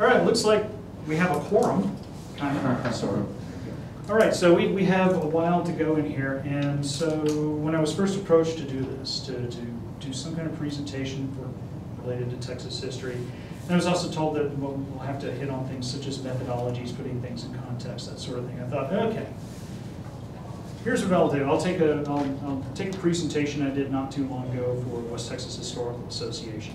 All right, looks like we have a quorum, kind of, sort of. All right, so we have a while to go in here, and so when I was first approached to do this, to do some kind of presentation related to Texas history, and I was also told that we'll have to hit on things such as methodologies, putting things in context, that sort of thing. I thought, okay, here's what I'll do. I'll take a presentation I did not too long ago for West Texas Historical Association.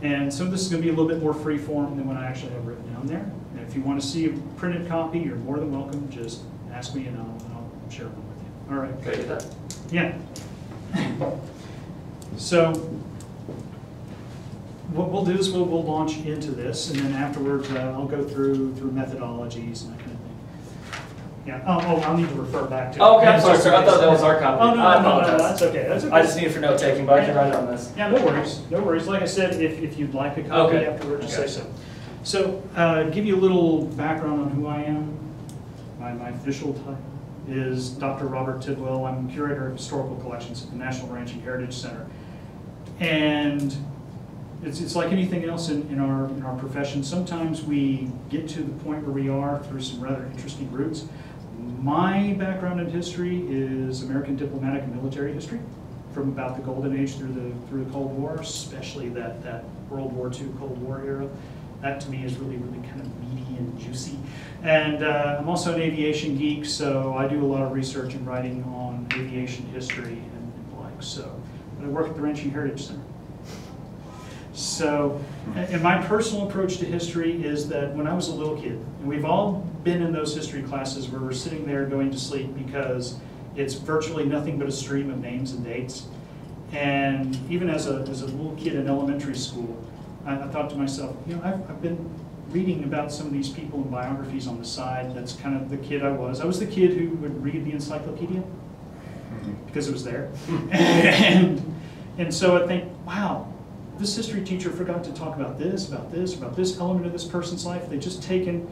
And some of this is going to be a little bit more free form than what I actually have written down there. And if you want to see a printed copy, you're more than welcome. Just ask me and I'll share one with you. All right. Okay, that. Yeah. So what we'll do is we'll launch into this, and then afterwards I'll go through methodologies and that kind of thing. Yeah. Oh, I'll need to refer back to. Oh, okay, I'm sorry, sir. I thought that was our copy. Oh, no, that's okay. That's okay. I just need it for note taking, but I can write it on this. Yeah, no worries. No worries. Like I said, if you'd like a copy afterwards, just say so. So, give you a little background on who I am. My official title is Dr. Robert Tidwell. I'm Curator of Historical Collections at the National Ranching Heritage Center. And it's like anything else in our profession. Sometimes we get to the point where we are through some rather interesting routes. My background in history is American diplomatic and military history, from about the Golden Age through the Cold War, especially that World War II Cold War era. That to me is really kind of meaty and juicy. And I'm also an aviation geek, so I do a lot of research and writing on aviation history and the like. So, but I work at the Ranching Heritage Center. So, and my personal approach to history is that when I was a little kid, and we've all been in those history classes where we're sitting there going to sleep because it's virtually nothing but a stream of names and dates. And even as a little kid in elementary school, I thought to myself, you know, I've been reading about some of these people in biographies on the side. That's kind of the kid I was. I was the kid who would read the encyclopedia because it was there. and so I think, wow, this history teacher forgot to talk about this element of this person's life. They just taken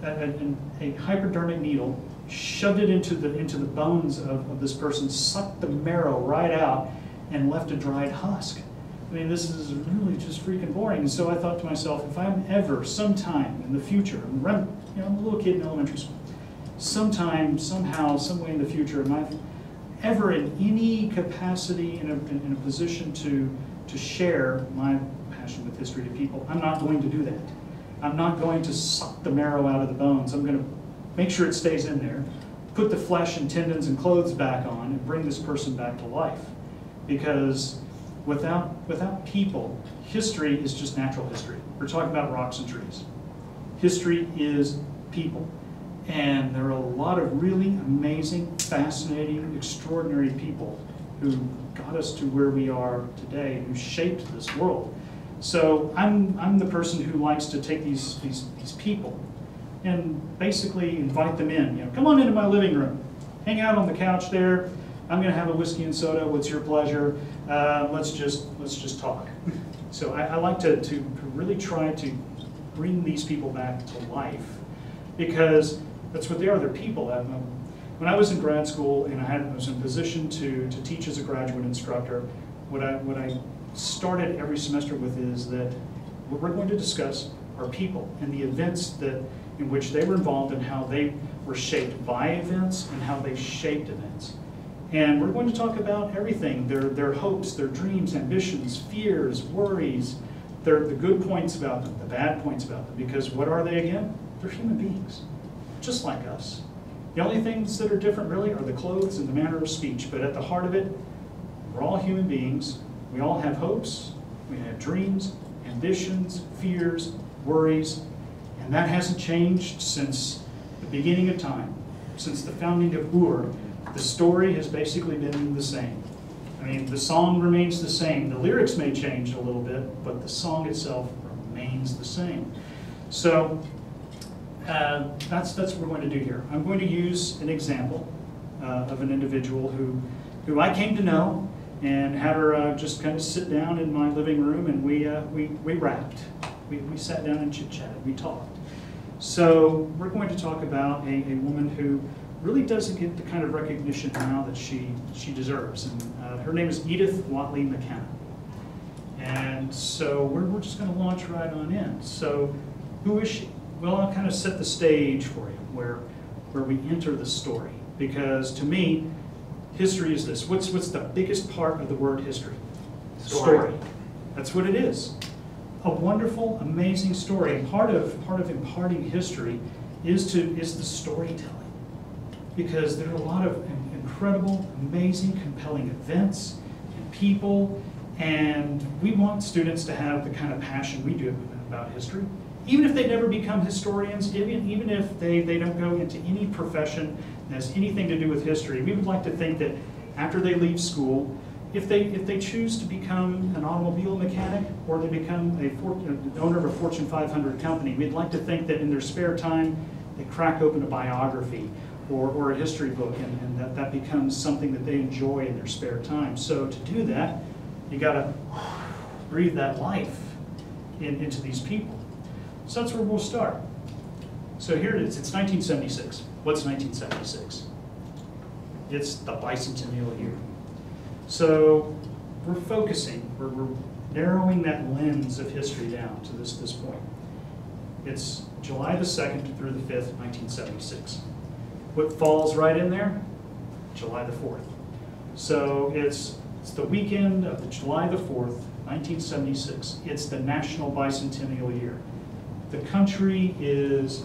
a hypodermic needle, shoved it into the bones of this person, sucked the marrow right out, and left a dried husk. I mean, this is really just freaking boring. And so I thought to myself, if I'm ever, sometime in the future, I'm a little kid in elementary school, sometime, somehow, some way in the future, am I ever in any capacity in a position to share my passion with history to people, I'm not going to do that. I'm not going to suck the marrow out of the bones. I'm going to make sure it stays in there, put the flesh and tendons and clothes back on, and bring this person back to life. Because without people, history is just natural history. We're talking about rocks and trees. History is people. And there are a lot of really amazing, fascinating, extraordinary people who got us to where we are today, who shaped this world. So I'm the person who likes to take these people and basically invite them in. You know, come on into my living room, hang out on the couch there. I'm going to have a whiskey and soda. What's your pleasure? Let's just talk. So I like to really try to bring these people back to life, because that's what they are. They're people. When I was in grad school and I was in a position to teach as a graduate instructor, what I started every semester with is that what we're going to discuss are people and the events in which they were involved and how they were shaped by events and how they shaped events. And we're going to talk about everything, their hopes, their dreams, ambitions, fears, worries, the good points about them, the bad points about them, because what are they again? They're human beings, just like us. The only things that are different really are the clothes and the manner of speech, but at the heart of it, we're all human beings. We all have hopes, we have dreams, ambitions, fears, worries, and that hasn't changed since the beginning of time. Since the founding of Ur, the story has basically been the same. I mean, the song remains the same. The lyrics may change a little bit, but the song itself remains the same. So that's what we're going to do here. I'm going to use an example of an individual who I came to know, and had her just kind of sit down in my living room, and we rapped. We sat down and chit-chatted, we talked. So we're going to talk about a woman who really doesn't get the kind of recognition now that she deserves. And her name is Edith Whatley McKenna. And so we're just going to launch right on in. So who is she? Well, I'll kind of set the stage for you where we enter the story. Because to me, history is this. What's the biggest part of the word history? Story. That's what it is. A wonderful, amazing story. And part of imparting history is the storytelling. Because there are a lot of incredible, amazing, compelling events and people, and we want students to have the kind of passion we do about history. Even if they never become historians, even if they don't go into any profession that has anything to do with history, we would like to think that after they leave school, if they choose to become an automobile mechanic or they become an owner of a Fortune 500 company, we'd like to think that in their spare time, they crack open a biography or a history book, and that becomes something that they enjoy in their spare time. So to do that, you got to breathe that life into these people. So that's where we'll start. So here it is. It's 1976. What's 1976? It's the bicentennial year. So we're focusing, we're narrowing that lens of history down to this point. It's July the 2nd through the 5th, 1976. What falls right in there? July the 4th. So it's the weekend of the July the 4th, 1976. It's the National Bicentennial Year. The country is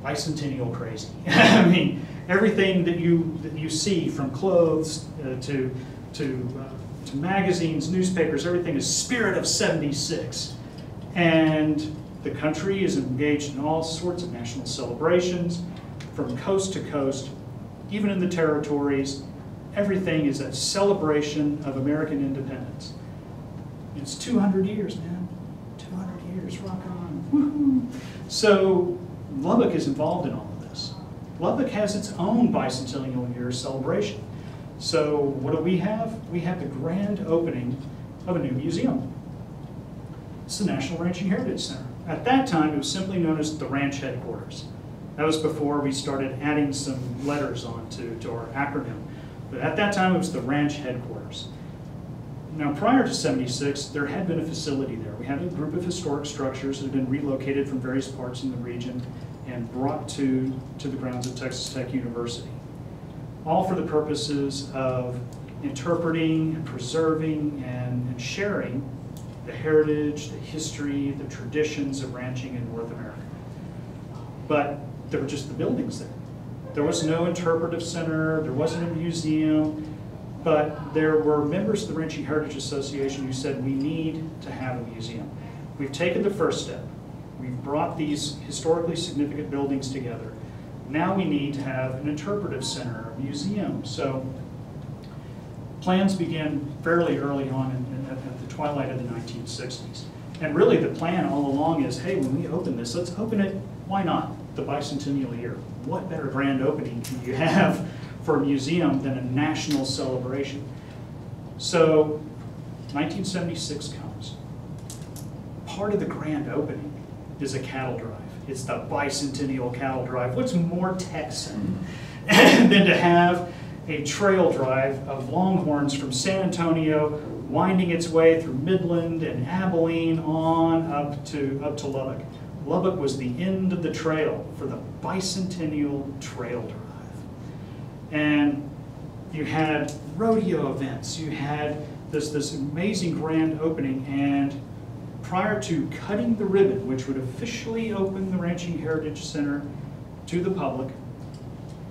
bicentennial crazy. I mean, everything that you see, from clothes to magazines, newspapers, everything is spirit of 76. And the country is engaged in all sorts of national celebrations from coast to coast, even in the territories. Everything is a celebration of American independence. It's 200 years, man. 200 years, rock on. Woohoo! So Lubbock is involved in all of this. Lubbock has its own bicentennial year celebration. So what do we have? We have the grand opening of a new museum. It's the National Ranching Heritage Center. At that time, it was simply known as the Ranch Headquarters. That was before we started adding some letters on to our acronym. But at that time, it was the Ranch Headquarters. Now, prior to 76, there had been a facility there. We had a group of historic structures that had been relocated from various parts in the region and brought to the grounds of Texas Tech University, all for the purposes of interpreting and preserving and sharing the heritage, the history, the traditions of ranching in North America. But there were just the buildings there. There was no interpretive center, there wasn't a museum, but there were members of the Ranching Heritage Association who said we need to have a museum. We've taken the first step. We've brought these historically significant buildings together. Now we need to have an interpretive center, a museum. So plans began fairly early on at the twilight of the 1960s. And really the plan all along is, hey, when we open this, let's open it, why not? The bicentennial year. What better grand opening can you have for a museum than a national celebration? So 1976 comes. Part of the grand opening is a cattle drive. It's the bicentennial cattle drive. What's more Texan than to have a trail drive of longhorns from San Antonio winding its way through Midland and Abilene on up to Lubbock. Lubbock was the end of the trail for the bicentennial trail drive. And you had rodeo events, you had this amazing grand opening, and prior to cutting the ribbon, which would officially open the Ranching Heritage Center to the public,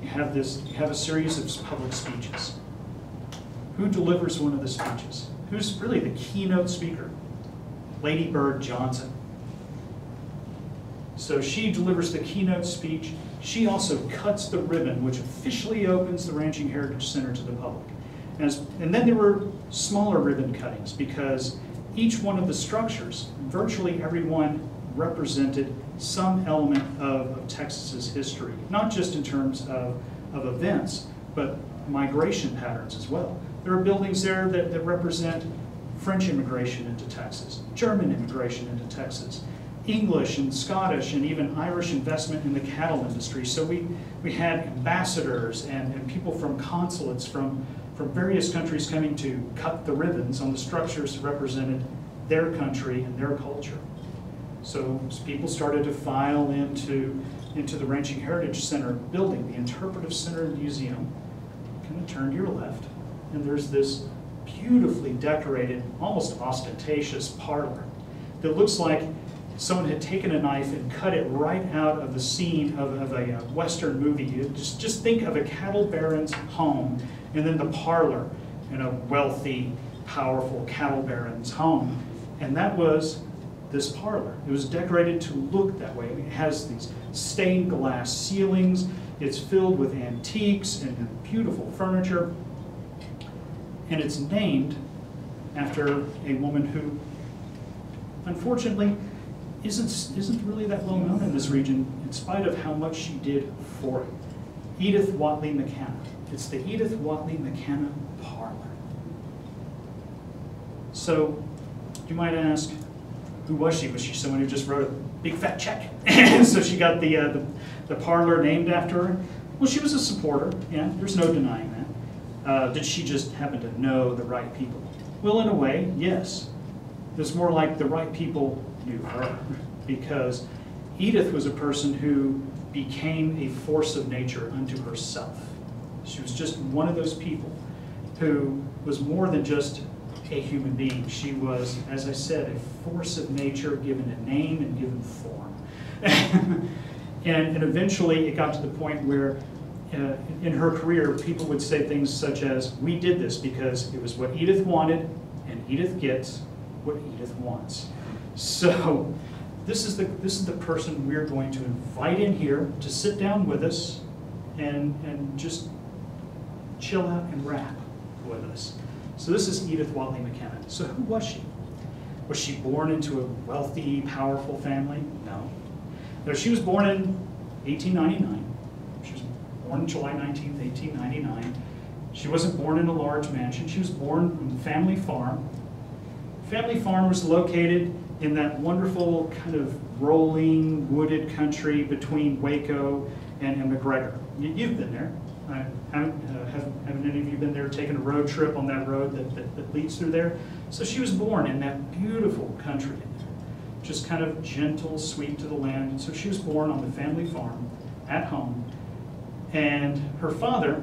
you have a series of public speeches. Who delivers one of the speeches? Who's really the keynote speaker? Lady Bird Johnson. So she delivers the keynote speech. She also cuts the ribbon, which officially opens the Ranching Heritage Center to the public. And then there were smaller ribbon cuttings, because each one of the structures, virtually every one, represented some element of Texas's history, not just in terms of events, but migration patterns as well. There are buildings there that represent French immigration into Texas, German immigration into Texas, English and Scottish and even Irish investment in the cattle industry. So we had ambassadors and people from consulates from various countries coming to cut the ribbons on the structures that represented their country and their culture. So people started to file into the Ranching Heritage Center building, the Interpretive Center Museum. Kind of turn to your left, and there's this beautifully decorated, almost ostentatious parlor that looks like someone had taken a knife and cut it right out of the scene of a Western movie. You just think of a cattle baron's home, and then the parlor in a wealthy, powerful cattle baron's home. And that was this parlor. It was decorated to look that way. It has these stained glass ceilings. It's filled with antiques and beautiful furniture. And it's named after a woman who, unfortunately, isn't really that well known in this region, in spite of how much she did for it. Edith Whatley McKanna. It's the Edith Whatley McKenna parlor. So you might ask, who was she? Was she someone who just wrote a big fat check? And so she got the parlor named after her? Well, she was a supporter, yeah, there's no denying that. Did she just happen to know the right people? Well, in a way, yes. It's more like the right people knew her, because Edith was a person who became a force of nature unto herself. She was just one of those people who was more than just a human being. She was, as I said, a force of nature given a name and given form. and eventually it got to the point where in her career people would say things such as, we did this because it was what Edith wanted, and Edith gets what Edith wants. So this is the person we're going to invite in here to sit down with us and just chill out and rap with us. So this is Edith Whatley McKenna. So who was she? Was she born into a wealthy, powerful family? No. No, she was born in 1899. She was born July 19th, 1899. She wasn't born in a large mansion. She was born on the family farm. Family farm was located in that wonderful kind of rolling, wooded country between Waco and McGregor. You've been there. Haven't any of you been there, taken a road trip on that road that leads through there? So she was born in that beautiful country, just kind of gentle, sweet to the land. And so she was born on the family farm at home. And her father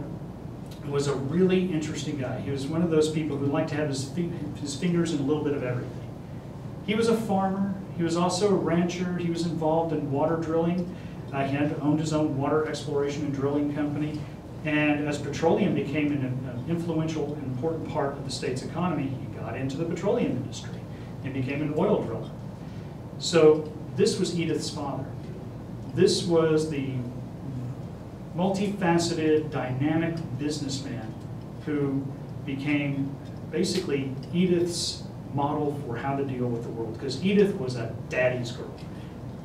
was a really interesting guy. He was one of those people who liked to have his fingers in a little bit of everything. He was a farmer. He was also a rancher. He was involved in water drilling. He had owned his own water exploration and drilling company. And as petroleum became an influential and important part of the state's economy, he got into the petroleum industry and became an oil driller. So this was Edith's father. This was the multifaceted, dynamic businessman who became basically Edith's model for how to deal with the world, because Edith was a daddy's girl.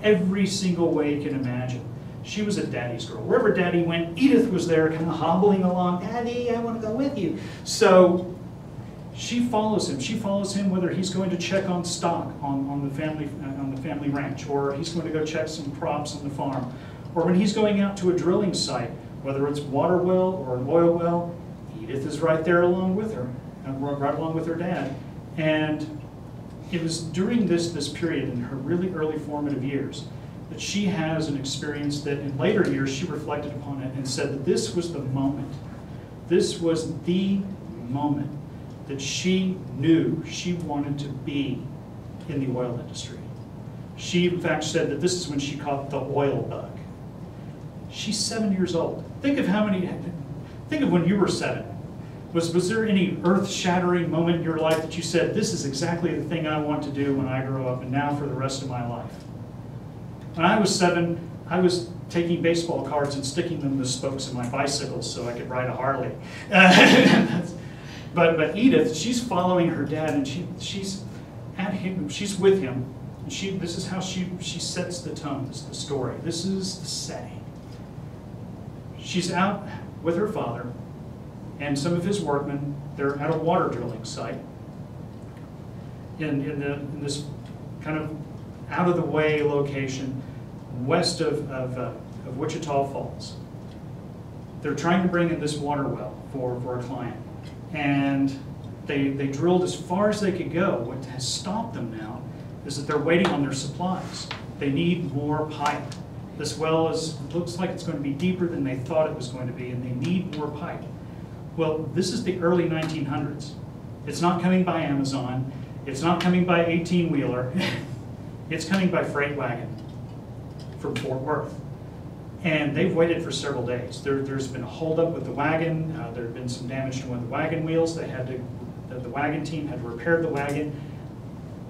Every single way you can imagine. She was a daddy's girl. Wherever Daddy went, Edith was there kind of hobbling along. Daddy, I want to go with you. So she follows him. She follows him whether he's going to check on stock on the family ranch, or he's going to go check some crops on the farm, or when he's going out to a drilling site, whether it's water well or an oil well, Edith is right there along with her, right along with her dad. And it was during this period in her really early formative years that she has an experience that in later years she reflected upon it and said that this was the moment. This was the moment that she knew she wanted to be in the oil industry. She in fact said that this is when she caught the oil bug. She's 7 years old. Think of when you were 7. Was there any earth-shattering moment in your life that you said, this is exactly the thing I want to do when I grow up and now for the rest of my life? When I was 7, I was taking baseball cards and sticking them in the spokes of my bicycle so I could ride a Harley. But Edith, she's following her dad, and she's at him, she's with him. And this is how she sets the tone, this is the story. This is the setting. She's out with her father and some of his workmen. They're at a water drilling site in this kind of out-of-the-way location west of Wichita Falls. They're trying to bring in this water well for a client. And They drilled as far as they could go. What has stopped them now is that they're waiting on their supplies. They need more pipe. This well looks like it's going to be deeper than they thought it was going to be, and they need more pipe. Well, this is the early 1900s. It's not coming by Amazon. It's not coming by 18-wheeler. It's coming by freight wagon from Fort Worth. And they've waited for several days. There's been a holdup with the wagon. There had been some damage to one of the wagon wheels. The wagon team had to repair the wagon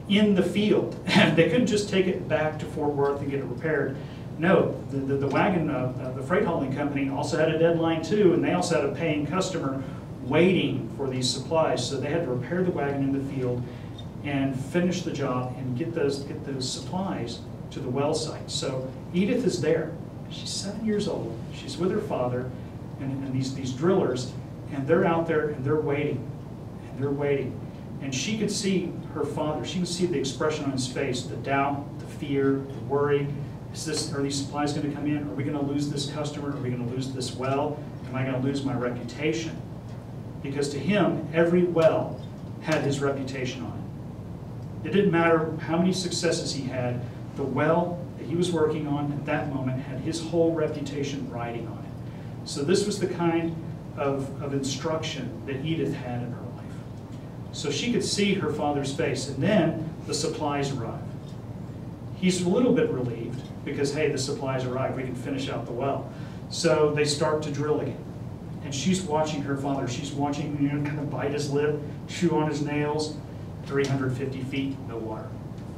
in the field. They couldn't just take it back to Fort Worth and get it repaired. No, the wagon, the freight hauling company also had a deadline too, and they also had a paying customer waiting for these supplies. So they had to repair the wagon in the field and finish the job and get those supplies to the well site. So Edith is there. She's 7 years old. She's with her father and these drillers, and they're out there and they're waiting. And they're waiting. And she could see her father. She could see the expression on his face, the doubt, the fear, the worry. Are these supplies going to come in? Are we going to lose this customer? Are we going to lose this well? Am I going to lose my reputation? Because to him, every well had his reputation on it. It didn't matter how many successes he had. The well that he was working on at that moment had his whole reputation riding on it. So this was the kind of instruction that Edith had in her life. So she could see her father's face, and then the supplies arrive. He's a little bit relieved because, hey, the supplies arrived, we can finish out the well. So they start to drill again. And she's watching her father. She's watching him kind of bite his lip, chew on his nails. 350 feet, no water.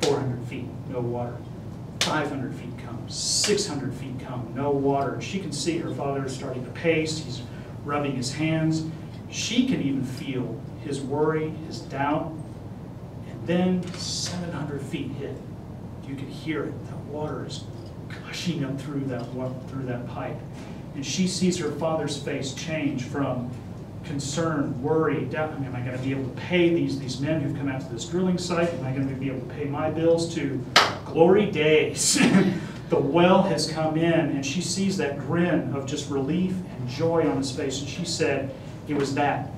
400 feet, no water. 500 feet come, 600 feet come, no water. She can see her father is starting to pace. He's rubbing his hands. She can even feel his worry, his doubt. And then 700 feet hit. You can hear it. That water is gushing up through that pipe. And she sees her father's face change from concern, worry, doubt. I mean, am I going to be able to pay these men who've come out to this drilling site? Am I going to be able to pay my bills? To glory days. The well has come in, and she sees that grin of just relief and joy on his face. And she said it was that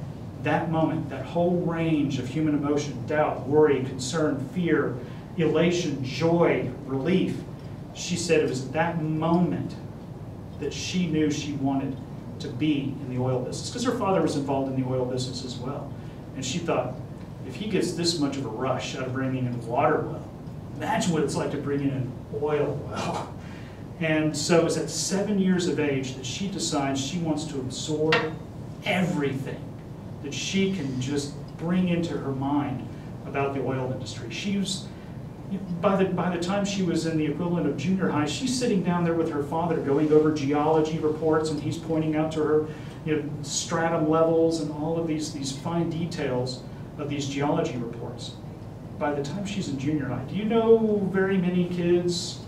moment, that whole range of human emotion, doubt, worry, concern, fear, elation, joy, relief. She said it was that moment that she knew she wanted to be in the oil business, because her father was involved in the oil business as well. And she thought, if he gets this much of a rush out of bringing in a water well, imagine what it's like to bring in an oil well. And so it was at 7 years of age that she decides she wants to absorb everything that she can just bring into her mind about the oil industry. She was, by the time she was in the equivalent of junior high, she's sitting down there with her father going over geology reports, and he's pointing out to her, stratum levels and all of these fine details of these geology reports. By the time she's in junior high, do you know very many kids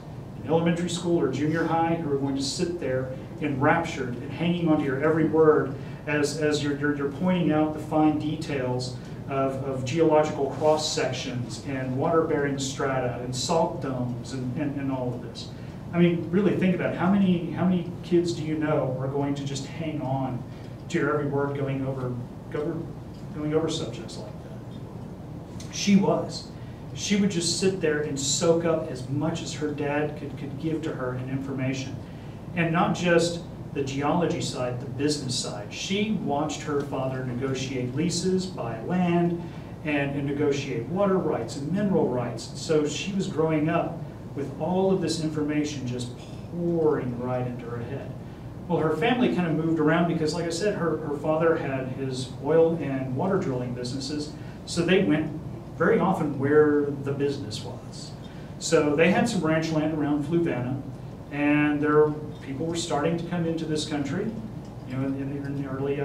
in elementary school or junior high who are going to sit there enraptured and hanging onto your every word as you're pointing out the fine details of geological cross sections and water-bearing strata and salt domes and all of this. I mean, really think about it. How many kids do you know are going to just hang on to your every word going over subjects like that? She was. She would just sit there and soak up as much as her dad could give to her in information. And not just the geology side, the business side. She watched her father negotiate leases, buy land, and negotiate water rights and mineral rights. So she was growing up with all of this information just pouring right into her head. Well, her family kind of moved around because, like I said, her father had his oil and water drilling businesses, so they went very often where the business was. So they had some ranch land around Fluvanna, and people were starting to come into this country, in the early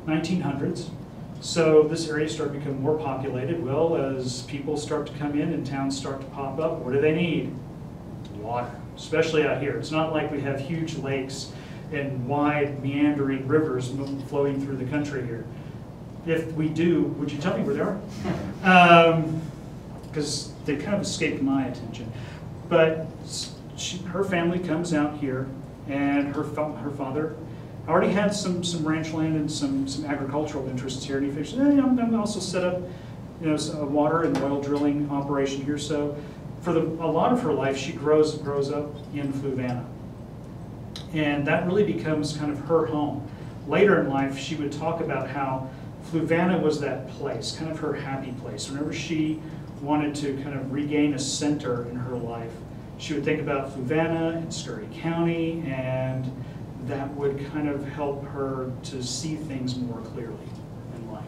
1900s. So this area started to become more populated. Well, as people start to come in and towns start to pop up, what do they need? Water, especially out here. It's not like we have huge lakes and wide meandering rivers flowing through the country here. If we do, would you tell me where they are? Because they kind of escaped my attention. But her family comes out here, and her father already had some ranch land and some agricultural interests here, and he figured, I'm going to also set up, a water and oil drilling operation here. So for a lot of her life, she grows up in Fluvanna, and that really becomes kind of her home. Later in life, she would talk about how Fluvanna was that place, kind of her happy place. Whenever she wanted to kind of regain a center in her life, she would think about Fluvanna and Scurry County, and that would kind of help her to see things more clearly in life.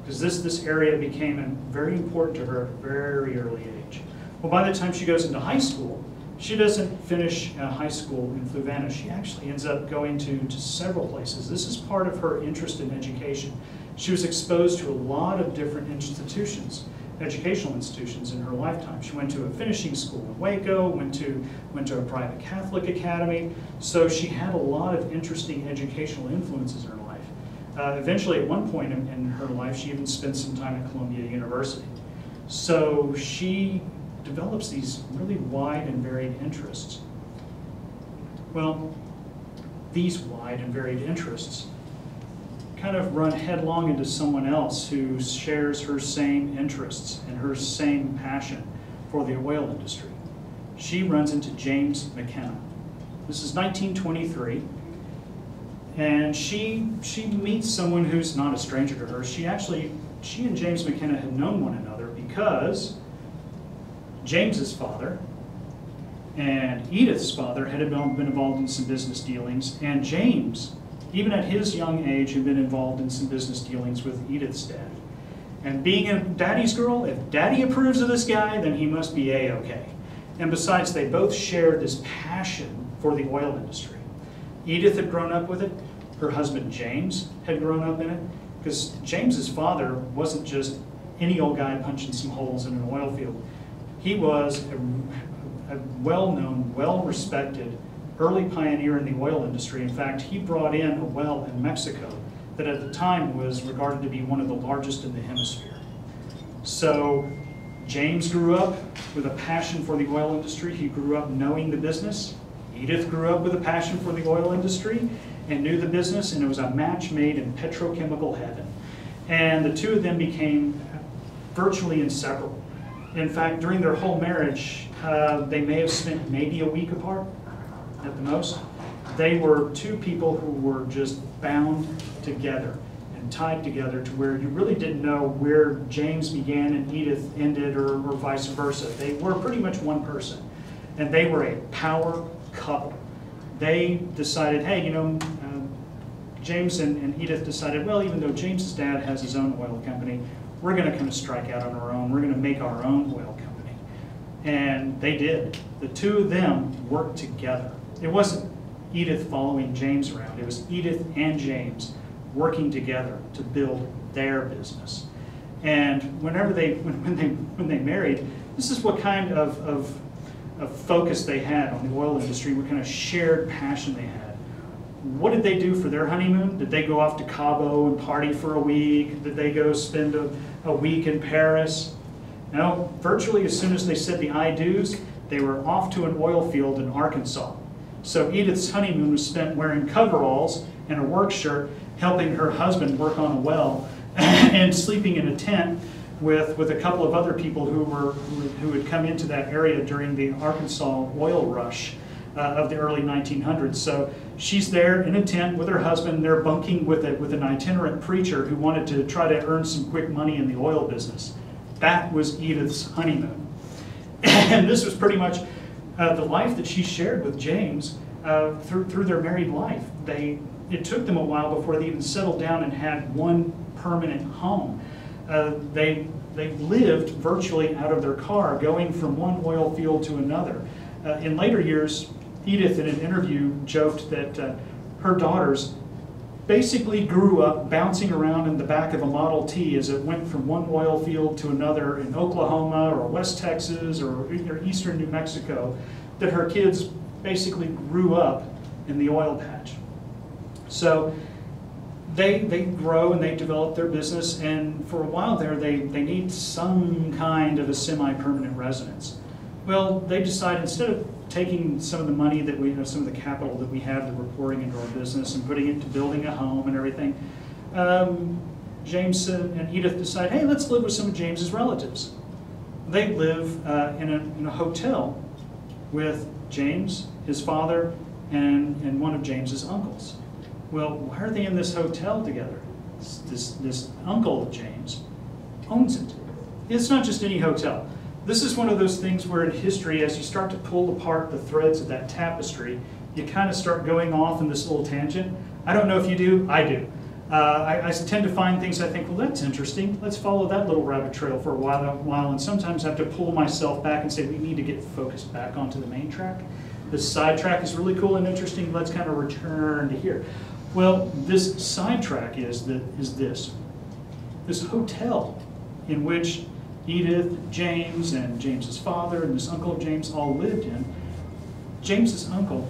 Because this area became very important to her at a very early age. Well, by the time she goes into high school, she doesn't finish high school in Fluvanna. She actually ends up going to several places. This is part of her interest in education. She was exposed to a lot of different institutions, educational institutions in her lifetime. She went to a finishing school in Waco, went to a private Catholic academy, so she had a lot of interesting educational influences in her life. Eventually, at one point in her life, she even spent some time at Columbia University. So she develops these really wide and varied interests. Well, these wide and varied interests kind of run headlong into someone else who shares her same interests and her same passion for the oil industry. She runs into James McKenna. This is 1923, and she meets someone who's not a stranger to her. She and James McKenna had known one another because James's father and Edith's father had been involved in some business dealings, and James, even at his young age, had been involved in some business dealings with Edith's dad. And being a daddy's girl, if daddy approves of this guy, then he must be A-okay. And besides, they both shared this passion for the oil industry. Edith had grown up with it. Her husband James had grown up in it. Because James's father wasn't just any old guy punching some holes in an oil field. He was a well-known, well-respected early pioneer in the oil industry. In fact, he brought in a well in Mexico that at the time was regarded to be one of the largest in the hemisphere. So James grew up with a passion for the oil industry. He grew up knowing the business. Edith grew up with a passion for the oil industry and knew the business, and it was a match made in petrochemical heaven. And the two of them became virtually inseparable. In fact, during their whole marriage, they may have spent maybe a week apart at the most. They were two people who were just bound together and tied together to where you really didn't know where James began and Edith ended, or vice versa. They were pretty much one person, and they were a power couple. They decided, hey, James and Edith decided, well, even though James's dad has his own oil company, we're going to kind of strike out on our own. We're going to make our own oil company. And they did. The two of them worked together. It wasn't Edith following James around. It was Edith and James working together to build their business. And when they married, this is what kind of focus they had on the oil industry, what kind of shared passion they had. What did they do for their honeymoon? Did they go off to Cabo and party for a week? Did they go spend a week in Paris? No, virtually as soon as they said the I-do's, they were off to an oil field in Arkansas. So Edith's honeymoon was spent wearing coveralls and a work shirt, helping her husband work on a well, and sleeping in a tent with a couple of other people who had come into that area during the Arkansas oil rush of the early 1900s. So she's there in a tent with her husband. They're bunking with an itinerant preacher who wanted to try to earn some quick money in the oil business. That was Edith's honeymoon. And this was pretty much the life that she shared with James through their married life. It took them a while before they even settled down and had one permanent home. They lived virtually out of their car, going from one oil field to another. In later years, Edith, in an interview, joked that her daughters basically grew up bouncing around in the back of a Model T as it went from one oil field to another in Oklahoma or West Texas or eastern New Mexico, that her kids basically grew up in the oil patch. So they grow and they develop their business, and for a while there they need some kind of a semi-permanent residence. Well, they decided instead of taking some of the money that we, some of the capital that we have that we're pouring into our business and putting it into building a home and everything, James and Edith decide, hey, let's live with some of James's relatives. They live in a hotel with James, his father, and one of James's uncles. Well, why are they in this hotel together? This uncle of James owns it. It's not just any hotel. This is one of those things where in history, as you start to pull apart the threads of that tapestry, you kind of start going off in this little tangent. I don't know if you do, I do. I tend to find things I think, well, that's interesting. Let's follow that little rabbit trail for a while, and sometimes I have to pull myself back and say, we need to get focused back onto the main track. This side track is really cool and interesting. Let's kind of return to here. Well, this side track is this hotel in which Edith, James, and James's father, and this uncle of James all lived in. James's uncle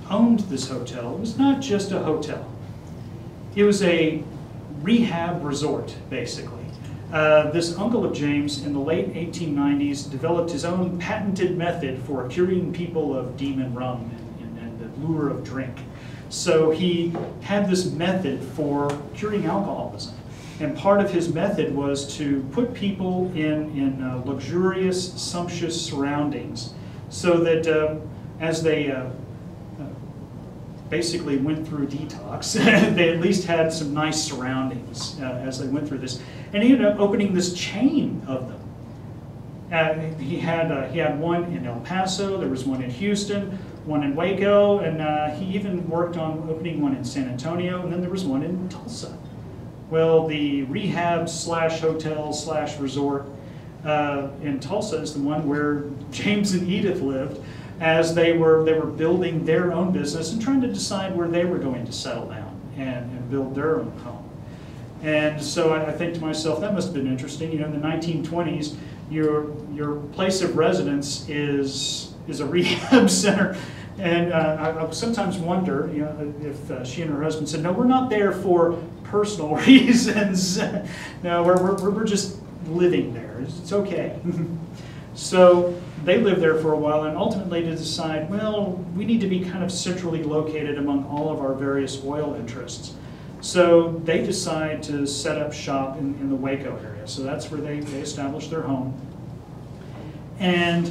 owned this hotel. It was not just a hotel. It was a rehab resort, basically. This uncle of James in the late 1890s developed his own patented method for curing people of demon rum and the lure of drink. So he had this method for curing alcoholism. And part of his method was to put people in luxurious, sumptuous surroundings so that as they basically went through detox, they at least had some nice surroundings as they went through this. And he ended up opening this chain of them. He had one in El Paso, there was one in Houston, one in Waco, and he even worked on opening one in San Antonio, and then there was one in Tulsa. Well, the rehab slash hotel slash resort in Tulsa is the one where James and Edith lived as they were building their own business and trying to decide where they were going to settle down and build their own home. And so I think to myself, that must have been interesting. You know, in the 1920s, your place of residence is a rehab center. And I sometimes wonder, you know, if she and her husband said, no, we're not there for personal reasons. No, we're just living there. It's okay. So they lived there for a while, and ultimately to decide, well, we need to be kind of centrally located among all of our various oil interests. So they decide to set up shop in the Waco area. So that's where they established their home. And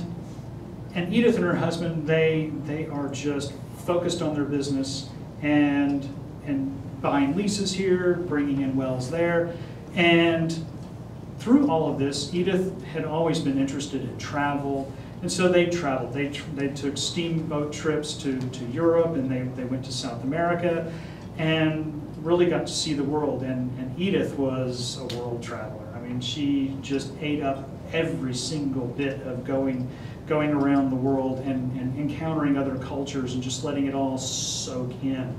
Edith and her husband, they are just focused on their business and buying leases here, bringing in wells there. And through all of this, Edith had always been interested in travel. And so they traveled. They took steamboat trips to Europe, and they went to South America and really got to see the world. And Edith was a world traveler. I mean, she just ate up every single bit of going around the world and encountering other cultures and just letting it all soak in.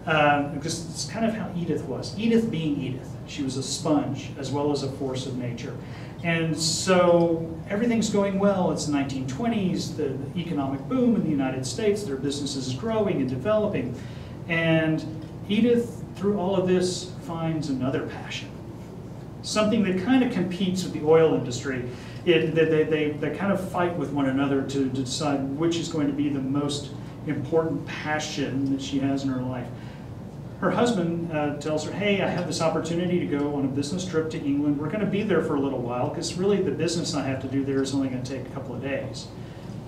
Because it's kind of how Edith was. Edith being Edith. She was a sponge as well as a force of nature. And so everything's going well. It's the 1920s, the economic boom in the United States. Their business is growing and developing. And Edith, through all of this, finds another passion. Something that kind of competes with the oil industry. They kind of fight with one another to decide which is going to be the most important passion that she has in her life. Her husband tells her, hey, I have this opportunity to go on a business trip to England. We're going to be there for a little while because really the business I have to do there is only going to take a couple of days.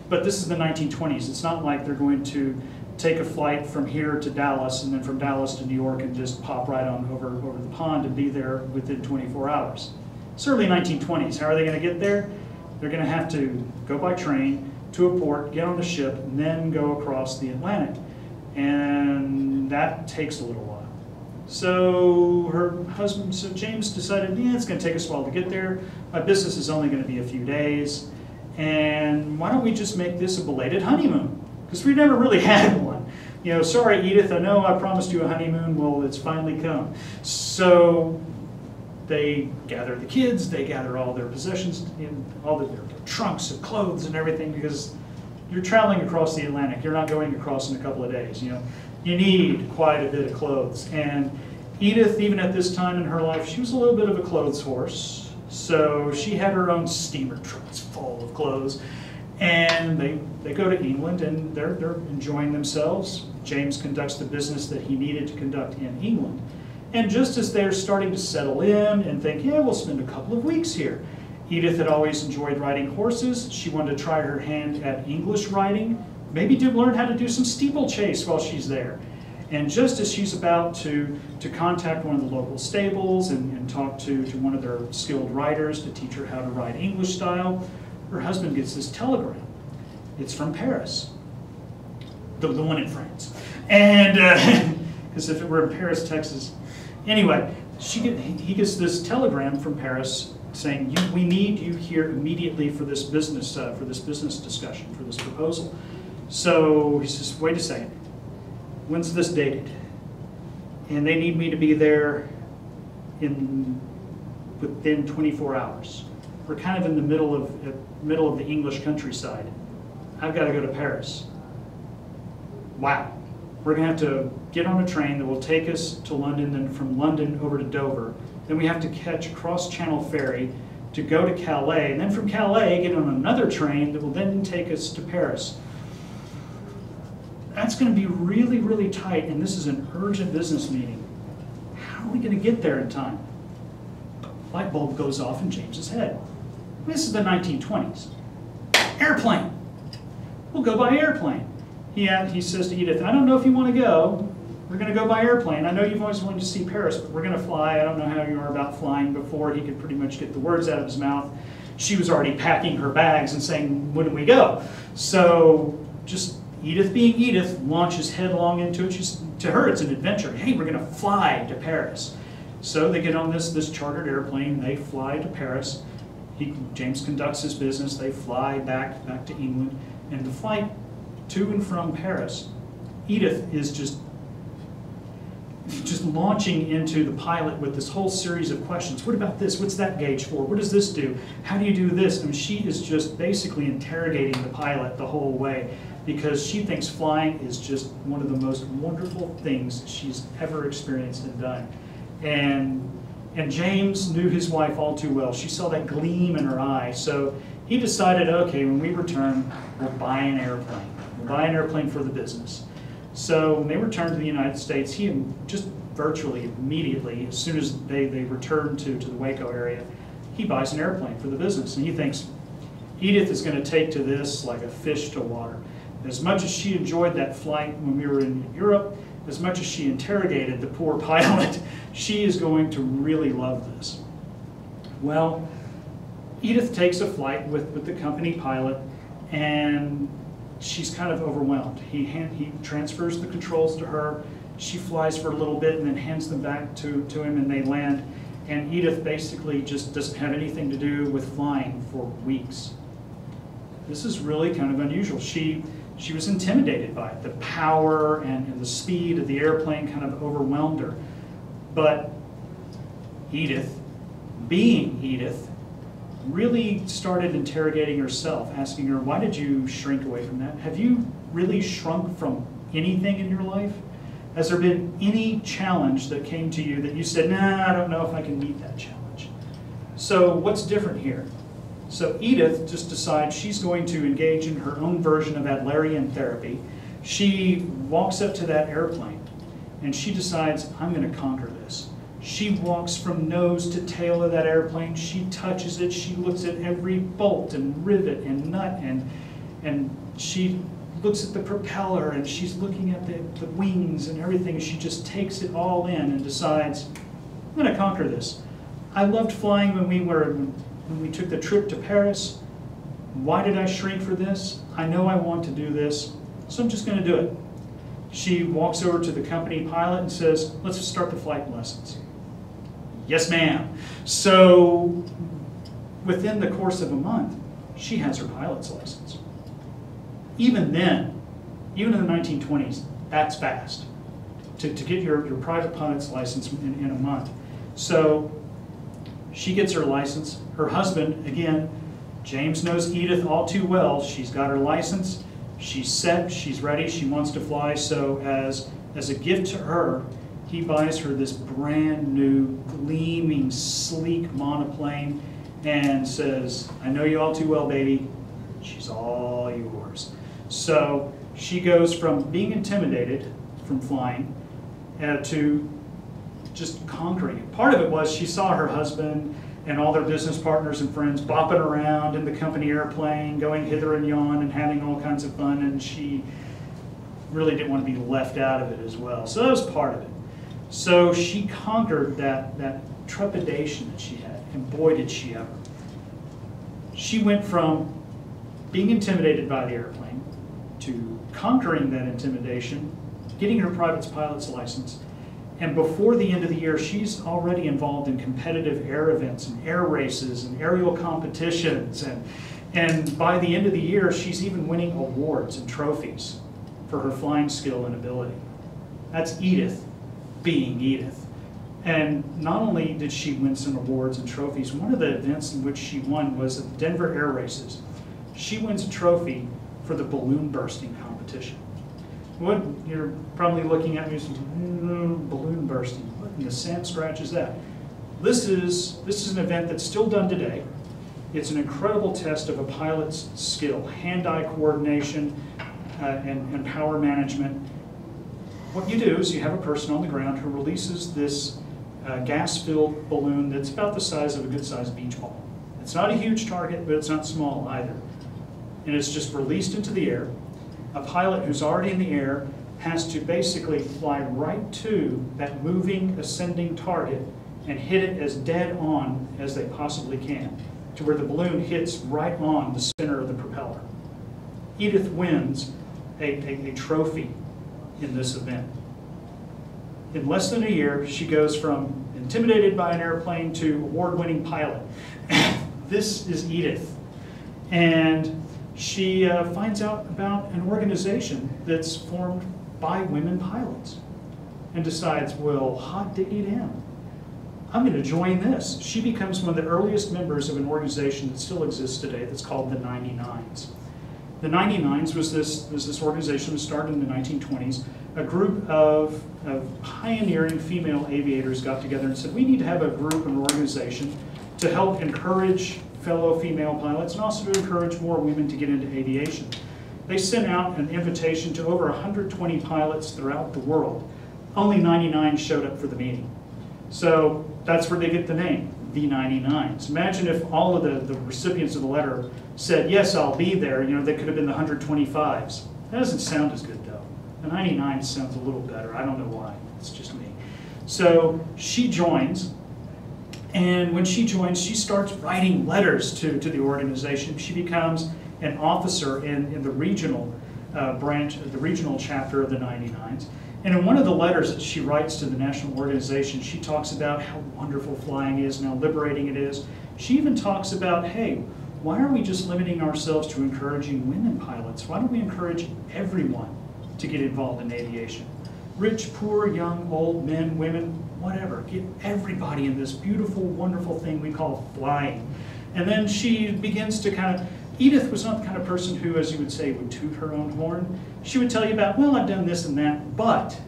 But this is the 1920s. It's not like they're going to take a flight from here to Dallas and then from Dallas to New York and just pop right on over the pond and be there within 24 hours. It's early 1920s. How are they going to get there? They're going to have to go by train to a port, get on a ship, and then go across the Atlantic. And that takes a little while. So so James decided, yeah, it's going to take us a while to get there. My business is only going to be a few days. And why don't we just make this a belated honeymoon? Because we never really had one. You know, sorry, Edith, I know I promised you a honeymoon. Well, it's finally come. So they gather the kids, they gather all their possessions, all their trunks of clothes and everything, because you're traveling across the Atlantic. You're not going across in a couple of days. You know, you need quite a bit of clothes. And Edith, even at this time in her life, she was a little bit of a clothes horse. So she had her own steamer trunks full of clothes. And they go to England, and they're enjoying themselves. James conducts the business that he needed to conduct in England. And just as they're starting to settle in and think, yeah, we'll spend a couple of weeks here. Edith had always enjoyed riding horses. She wanted to try her hand at English riding, maybe to learn how to do some steeplechase while she's there. And just as she's about to contact one of the local stables and talk to one of their skilled riders to teach her how to ride English style, her husband gets this telegram. It's from Paris, the one in France. And because if it were in Paris, Texas. Anyway, he gets this telegram from Paris saying, we need you here immediately for this business discussion, for this proposal. So he says, wait a second, when's this dated? And they need me to be there within 24 hours. We're kind of in the middle of the English countryside. I've got to go to Paris. Wow. We're going to have to get on a train that will take us to London, then from London over to Dover. Then we have to catch a cross-channel ferry to go to Calais, and then from Calais get on another train that will then take us to Paris. That's going to be really, really tight, and this is an urgent business meeting. How are we going to get there in time? Light bulb goes off in James's head. This is the 1920s. Airplane. We'll go by airplane. He says to Edith, I don't know if you want to go. We're going to go by airplane. I know you've always wanted to see Paris, but we're going to fly. I don't know how you are about flying. Before he could pretty much get the words out of his mouth, she was already packing her bags and saying, when do we go? So just Edith being Edith launches headlong into it. To her, it's an adventure. Hey, we're going to fly to Paris. So they get on this chartered airplane. They fly to Paris. James conducts his business. They fly back to England. And the flight to and from Paris, Edith is just launching into the pilot with this whole series of questions. What about this? What's that gauge for? What does this do? How do you do this? I mean, she is just basically interrogating the pilot the whole way because she thinks flying is just one of the most wonderful things she's ever experienced and done. And James knew his wife all too well. She saw that gleam in her eye. So he decided, okay, when we return, we'll buy an airplane. We'll buy an airplane for the business. So when they returned to the United States, he just virtually immediately, as soon as they returned to the Waco area, he buys an airplane for the business. And he thinks Edith is going to take to this like a fish to water. As much as she enjoyed that flight when we were in Europe, as much as she interrogated the poor pilot, she is going to really love this. Well, Edith takes a flight with the company pilot, and she's kind of overwhelmed. He transfers the controls to her. She flies for a little bit and then hands them back to him, and they land. And Edith basically just doesn't have anything to do with flying for weeks. This is really kind of unusual. She was intimidated by it. The power and the speed of the airplane kind of overwhelmed her. But Edith, being Edith, really started interrogating herself, asking her, why did you shrink away from that? Have you really shrunk from anything in your life? Has there been any challenge that came to you that you said, nah, I don't know if I can meet that challenge? So what's different here? So Edith just decides she's going to engage in her own version of Adlerian therapy. She walks up to that airplane and she decides, I'm going to conquer this. She walks from nose to tail of that airplane. She touches it. She looks at every bolt and rivet and nut, and she looks at the propeller, and she's looking at the wings and everything. She just takes it all in and decides, I'm going to conquer this. I loved flying when we took the trip to Paris. Why did I shrink for this? I know I want to do this, so I'm just going to do it. She walks over to the company pilot and says, let's start the flight lessons. Yes, ma'am. So within the course of a month, she has her pilot's license. Even then, even in the 1920s, that's fast to get your private pilot's license in a month. So she gets her license. Her husband, again, James knows Edith all too well. She's got her license. She's set. She's ready. She wants to fly. So as a gift to her, he buys her this brand new, gleaming, sleek monoplane and says, I know you all too well, baby. she's all yours. So she goes from being intimidated from flying to just conquering it. Part of it was she saw her husband and all their business partners and friends bopping around in the company airplane, going hither and yon and having all kinds of fun, and she really didn't want to be left out of it as well. So that was part of it. So she conquered that trepidation that she had, and boy did she ever. She went from being intimidated by the airplane to conquering that intimidation, getting her private pilot's license, and before the end of the year, she's already involved in competitive air events and air races and aerial competitions, and by the end of the year, she's even winning awards and trophies for her flying skill and ability. That's Edith being Edith. And not only did she win some awards and trophies, one of the events in which she won was at the Denver Air Races. She wins a trophy for the balloon bursting competition. What you're probably looking at me saying, balloon bursting, what in the sand scratch is that? This is an event that's still done today. It's an incredible test of a pilot's skill, hand-eye coordination, and power management. What you do is you have a person on the ground who releases this gas-filled balloon that's about the size of a good-sized beach ball. It's not a huge target, but it's not small either. And it's just released into the air. A pilot who's already in the air has to basically fly right to that moving, ascending target and hit it as dead on as they possibly can, to where the balloon hits right on the center of the propeller. Edith wins a trophy in this event. In less than a year, she goes from intimidated by an airplane to award-winning pilot. This is Edith. And she finds out about an organization that's formed by women pilots and decides, well, hot diggity damn, I'm going to join this. She becomes one of the earliest members of an organization that still exists today that's called the 99s. The 99s was this organization that started in the 1920s. A group of pioneering female aviators got together and said, we need to have a group, an organization, to help encourage fellow female pilots and also to encourage more women to get into aviation. They sent out an invitation to over 120 pilots throughout the world. Only 99 showed up for the meeting. So that's where they get the name, the 99s. Imagine if all of the recipients of the letter said, yes, I'll be there. You know, they could have been the 125s. That doesn't sound as good, though. The 99 sounds a little better. I don't know why. It's just me. So she joins. And when she joins, she starts writing letters to the organization. She becomes an officer in the regional branch, the regional chapter of the 99s. And in one of the letters that she writes to the national organization, she talks about how wonderful flying is and how liberating it is. She even talks about, hey, why are we just limiting ourselves to encouraging women pilots? Why don't we encourage everyone to get involved in aviation? Rich, poor, young, old, men, women, whatever. Get everybody in this beautiful, wonderful thing we call flying. And then she begins to kind of, Edith was not the kind of person who, as you would say, would toot her own horn. She would tell you about, well, I've done this and that, but,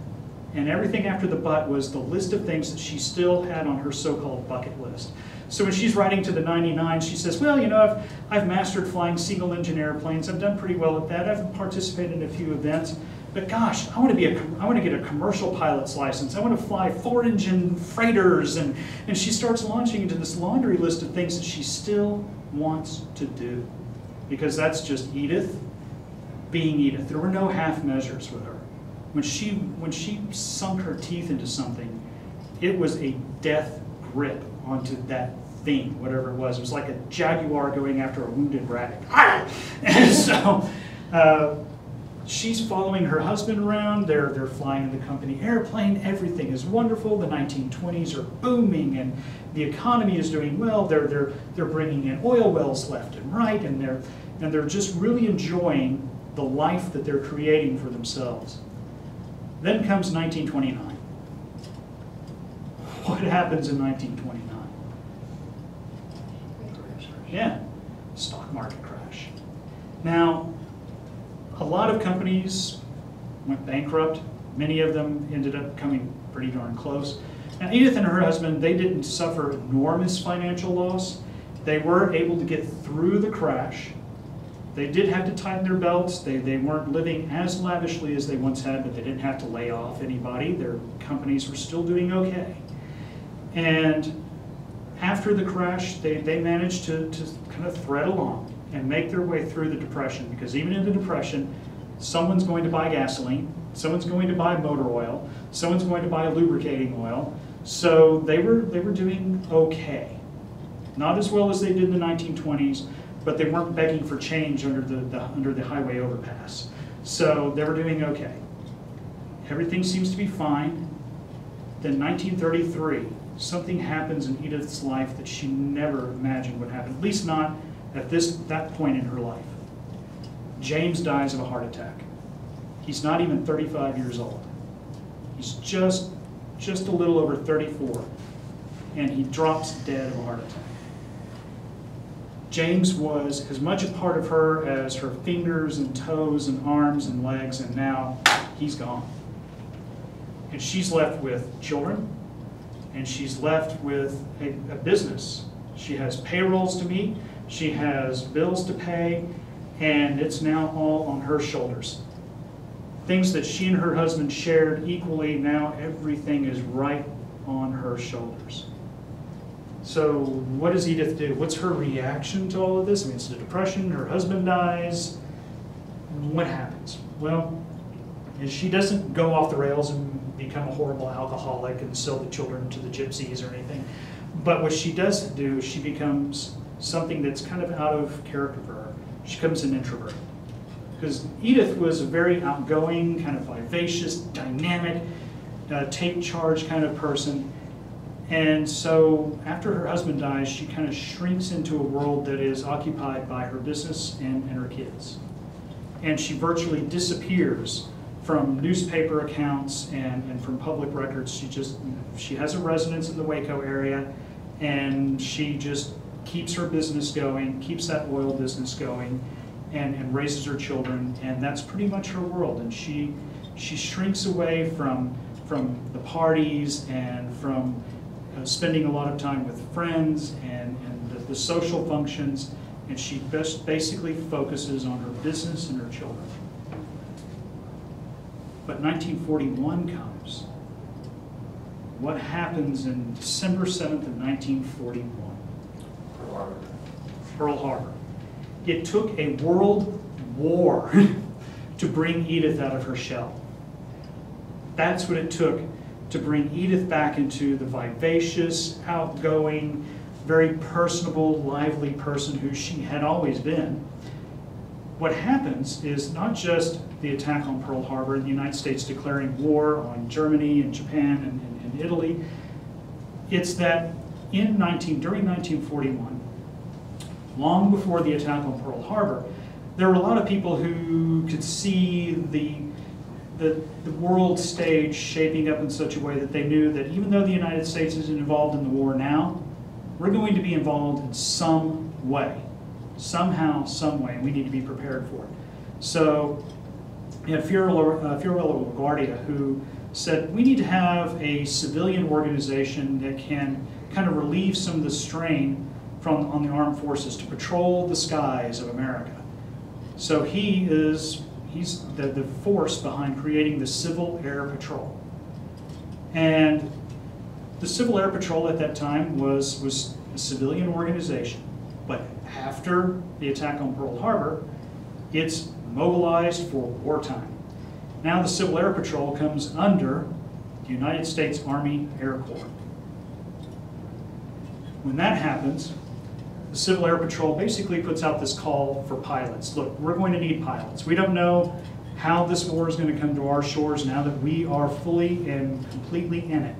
and everything after the but was the list of things that she still had on her so-called bucket list. So when she's writing to the 99, she says, well, you know, I've mastered flying single-engine airplanes. I've done pretty well at that. I've participated in a few events. But gosh, I want to get a commercial pilot's license. I want to fly 4-engine freighters. And she starts launching into this laundry list of things that she still wants to do. Because that's just Edith being Edith. There were no half measures with her. When she sunk her teeth into something, it was a death grip onto that thing, whatever it was. It was like a jaguar going after a wounded rabbit. And so she's following her husband around. They're flying in the company airplane. Everything is wonderful. The 1920s are booming, and the economy is doing well. They're bringing in oil wells left and right, and they're just really enjoying the life that they're creating for themselves. Then comes 1929. What happens in 1929? Yeah, stock market crash. Now, a lot of companies went bankrupt. Many of them ended up coming pretty darn close. Now, Edith and her husband, they didn't suffer enormous financial loss. They were able to get through the crash They did have to tighten their belts. They weren't living as lavishly as they once had, but they didn't have to lay off anybody. Their companies were still doing okay. And after the crash, they managed to kind of thread along and make their way through the Depression, because even in the Depression, someone's going to buy gasoline, someone's going to buy motor oil, someone's going to buy lubricating oil. So they were doing okay. Not as well as they did in the 1920s, but they weren't begging for change under the highway overpass. So they were doing okay. Everything seems to be fine. Then 1933, something happens in Edith's life that she never imagined would happen, at least not at that point in her life. James dies of a heart attack. He's not even 35 years old. He's just a little over 34, and he drops dead of a heart attack. James was as much a part of her as her fingers and toes and arms and legs, and now he's gone. And she's left with children, and she's left with a business. She has payrolls to meet, she has bills to pay, and it's now all on her shoulders. Things that she and her husband shared equally, now everything is right on her shoulders. So what does Edith do? What's her reaction to all of this? I mean, it's the Depression, her husband dies. What happens? Well, she doesn't go off the rails and become a horrible alcoholic and sell the children to the gypsies or anything. But what she does do, she becomes something that's kind of out of character for her. She becomes an introvert. Because Edith was a very outgoing, kind of vivacious, dynamic, take charge kind of person. And so after her husband dies, she kind of shrinks into a world that is occupied by her business and her kids. And she virtually disappears from newspaper accounts and from public records. She has a residence in the Waco area, and she just keeps her business going, keeps that oil business going, and raises her children, and that's pretty much her world. And she shrinks away from the parties and from spending a lot of time with friends and the social functions, and she basically focuses on her business and her children. But 1941 comes. What happens in December 7th of 1941? Pearl Harbor. Pearl Harbor. It took a world war to bring Edith out of her shell. That's what it took to bring Edith back into the vivacious, outgoing, very personable, lively person who she had always been. What happens is not just the attack on Pearl Harbor and the United States declaring war on Germany and Japan and Italy. It's that during 1941, long before the attack on Pearl Harbor, there were a lot of people who could see the world stage shaping up in such a way that they knew that even though the United States isn't involved in the war now, we're going to be involved in some way, somehow, some way, and we need to be prepared for it. So you had Fiorello LaGuardia, who said, we need to have a civilian organization that can kind of relieve some of the strain on the armed forces to patrol the skies of America. So he's the force behind creating the Civil Air Patrol. And the Civil Air Patrol at that time was a civilian organization. But after the attack on Pearl Harbor, it's mobilized for wartime. Now the Civil Air Patrol comes under the United States Army Air Corps. When that happens, the Civil Air Patrol basically puts out this call for pilots. Look, we're going to need pilots. We don't know how this war is going to come to our shores now that we are fully and completely in it.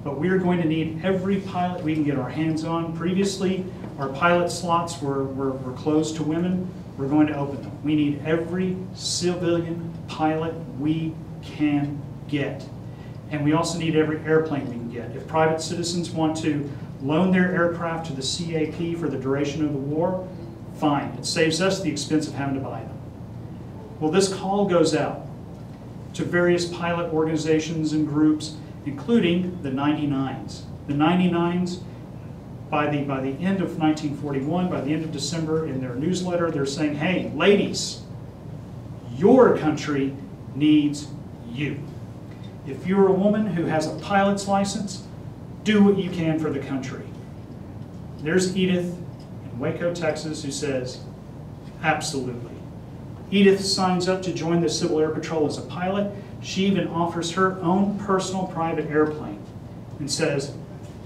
But we are going to need every pilot we can get our hands on. Previously, our pilot slots were closed to women. We're going to open them. We need every civilian pilot we can get. And we also need every airplane we can get. If private citizens want to loan their aircraft to the CAP for the duration of the war, fine. It saves us the expense of having to buy them. Well, this call goes out to various pilot organizations and groups, including the 99s. The 99s By the end of 1941, by the end of December, in their newsletter, they're saying, hey, ladies, your country needs you. If you're a woman who has a pilot's license, do what you can for the country. There's Edith in Waco, Texas, who says, absolutely. Edith signs up to join the Civil Air Patrol as a pilot. She even offers her own personal private airplane and says,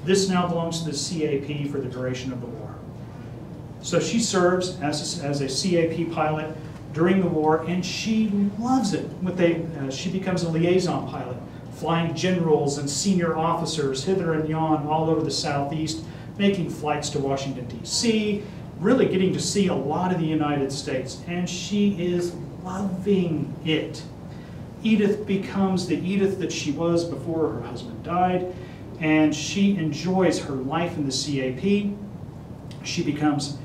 this now belongs to the CAP for the duration of the war. So she serves as a CAP pilot during the war, and she loves it. She becomes a liaison pilot, flying generals and senior officers hither and yon all over the Southeast, making flights to Washington, D.C., really getting to see a lot of the United States, and she is loving it. Edith becomes the Edith that she was before her husband died, and she enjoys her life in the CAP. She becomes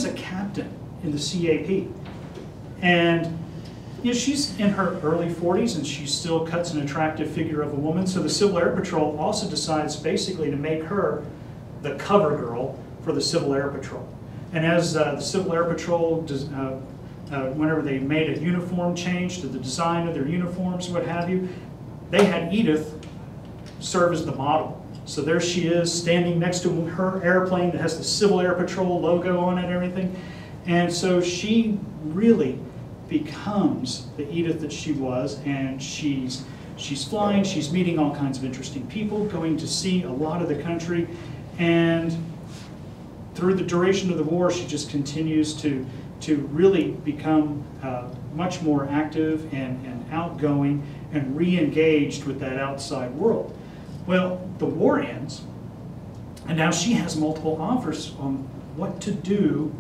a captain in the CAP. And she's in her early 40s, and she still cuts an attractive figure of a woman. So the Civil Air Patrol also decides basically to make her the cover girl for the Civil Air Patrol. And as the Civil Air Patrol, whenever they made a uniform change to the design of their uniforms, what have you, they had Edith serve as the model. So there she is, standing next to her airplane that has the Civil Air Patrol logo on it and everything. And so she really becomes the Edith that she was, and she's flying, she's meeting all kinds of interesting people, going to see a lot of the country, and through the duration of the war, she just continues to really become much more active and outgoing and re-engaged with that outside world. Well, the war ends, and now she has multiple offers on what to do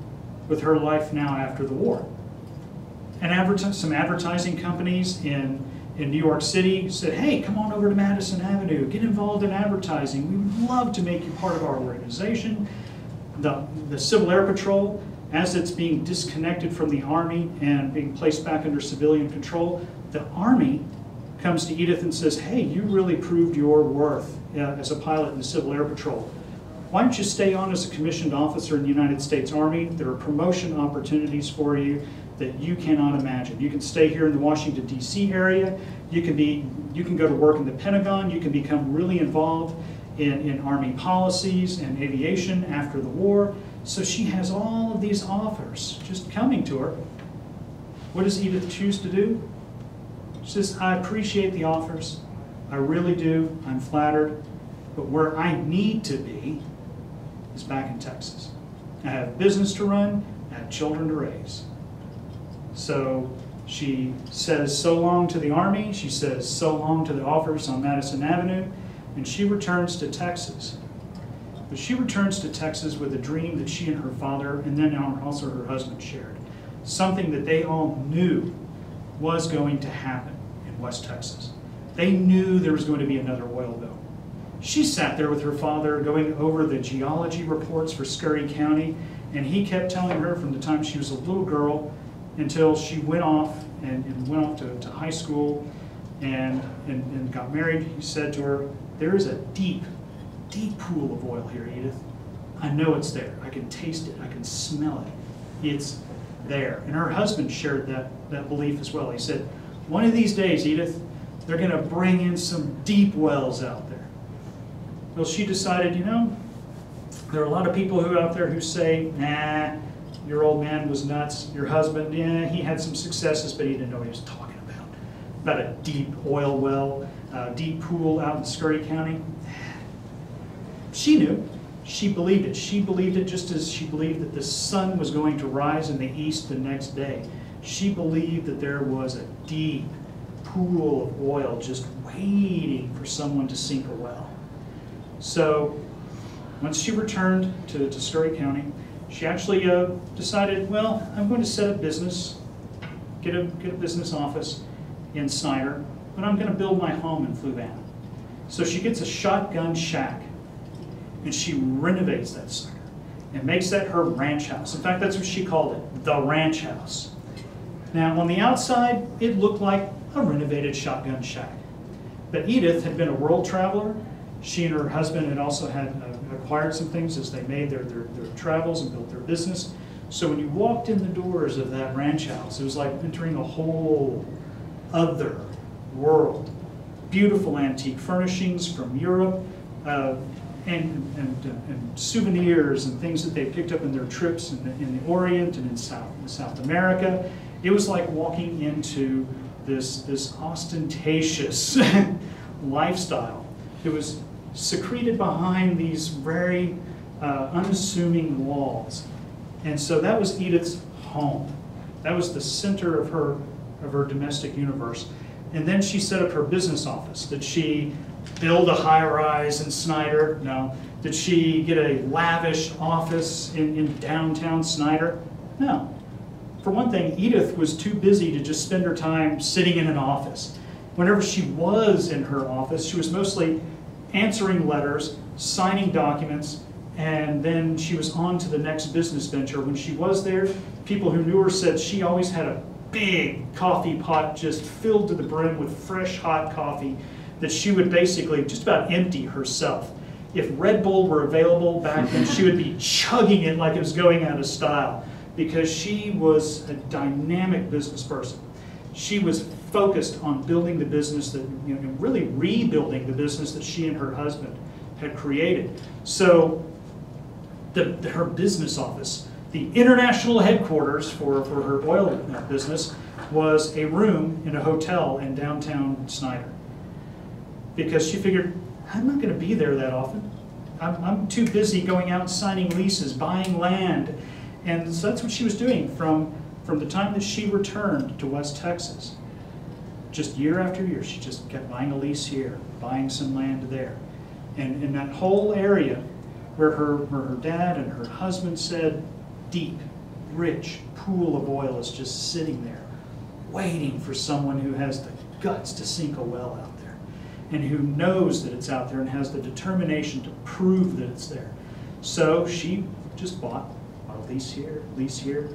with her life now after the war. And some advertising companies in New York City said, hey, come on over to Madison Avenue, get involved in advertising. We would love to make you part of our organization. The Civil Air Patrol, as it's being disconnected from the Army and being placed back under civilian control, the Army comes to Edith and says, hey, you really proved your worth as a pilot in the Civil Air Patrol. Why don't you stay on as a commissioned officer in the United States Army? There are promotion opportunities for you that you cannot imagine. You can stay here in the Washington, D.C. area. You can go to work in the Pentagon. You can become really involved in Army policies and aviation after the war. So she has all of these offers just coming to her. What does Edith choose to do? She says, I appreciate the offers. I really do. I'm flattered. But where I need to be is back in Texas. I have business to run. I have children to raise. So she says so long to the Army. She says so long to the offers on Madison Avenue. And she returns to Texas. But she returns to Texas with a dream that she and her father, and then also her husband, shared. Something that they all knew was going to happen in West Texas. They knew there was going to be another oil boom. She sat there with her father going over the geology reports for Scurry County, and he kept telling her from the time she was a little girl until she went off and went off to high school and got married. He said to her, there is a deep, deep pool of oil here, Edith. I know it's there. I can taste it. I can smell it. It's there. And her husband shared that belief as well. He said, one of these days, Edith, they're going to bring in some deep wells out there. Well, she decided, there are a lot of people out there who say, nah, your old man was nuts. Your husband, yeah, he had some successes, but he didn't know what he was talking about a deep oil well, deep pool out in Scurry County. She knew. She believed it. She believed it just as she believed that the sun was going to rise in the east the next day. She believed that there was a deep pool of oil just waiting for someone to sink a well. So once she returned to Scurry County, she actually decided, well, I'm going to set up business, get a business office in Snyder, but I'm going to build my home in Fluvanna. So she gets a shotgun shack, and she renovates that sucker and makes that her ranch house. In fact, that's what she called it, the ranch house. Now, on the outside, it looked like a renovated shotgun shack. But Edith had been a world traveler. She and her husband had also had acquired some things as they made their travels and built their business. So when you walked in the doors of that ranch house, it was like entering a whole other world. Beautiful antique furnishings from Europe, and souvenirs and things that they picked up in their trips in the Orient and in South America. It was like walking into this ostentatious lifestyle. It was secreted behind these very unassuming walls. And so that was Edith's home. That was the center of her domestic universe. And then she set up her business office. Did she build a high-rise in Snyder? No. Did she get a lavish office in downtown Snyder? No. For one thing, Edith was too busy to just spend her time sitting in an office. Whenever she was in her office, she was mostly answering letters, signing documents, and then she was on to the next business venture. When she was there, people who knew her said she always had a big coffee pot just filled to the brim with fresh hot coffee that she would basically just about empty herself. If Red Bull were available back then, she would be chugging it like it was going out of style, because she was a dynamic business person. She was focused on building the business that, really rebuilding the business that she and her husband had created. So her business office, the international headquarters for her oil business, was a room in a hotel in downtown Snyder. Because she figured, I'm not going to be there that often. I'm too busy going out and signing leases, buying land. And so that's what she was doing from the time that she returned to West Texas. Just year after year, she just kept buying a lease here, buying some land there. And in that whole area where her dad and her husband said, deep, rich pool of oil is just sitting there, waiting for someone who has the guts to sink a well out there, and who knows that it's out there and has the determination to prove that it's there. So she just bought a lease here,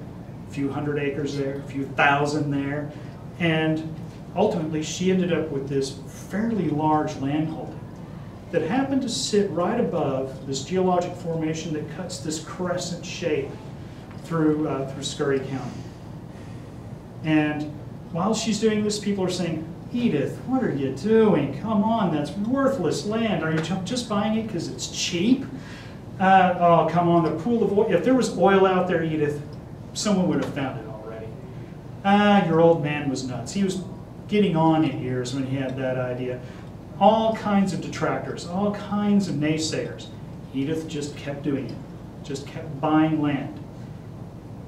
a few hundred acres there, a few thousand there, and ultimately she ended up with this fairly large landholding that happened to sit right above this geologic formation that cuts this crescent shape through Scurry County. And while she's doing this, people are saying, Edith, what are you doing? Come on, that's worthless land. Are you just buying it because it's cheap? Oh, come on, the pool of oil. If there was oil out there, Edith, someone would have found it already. Your old man was nuts. He was getting on in years when he had that idea. All kinds of detractors, all kinds of naysayers. Edith just kept doing it, just kept buying land.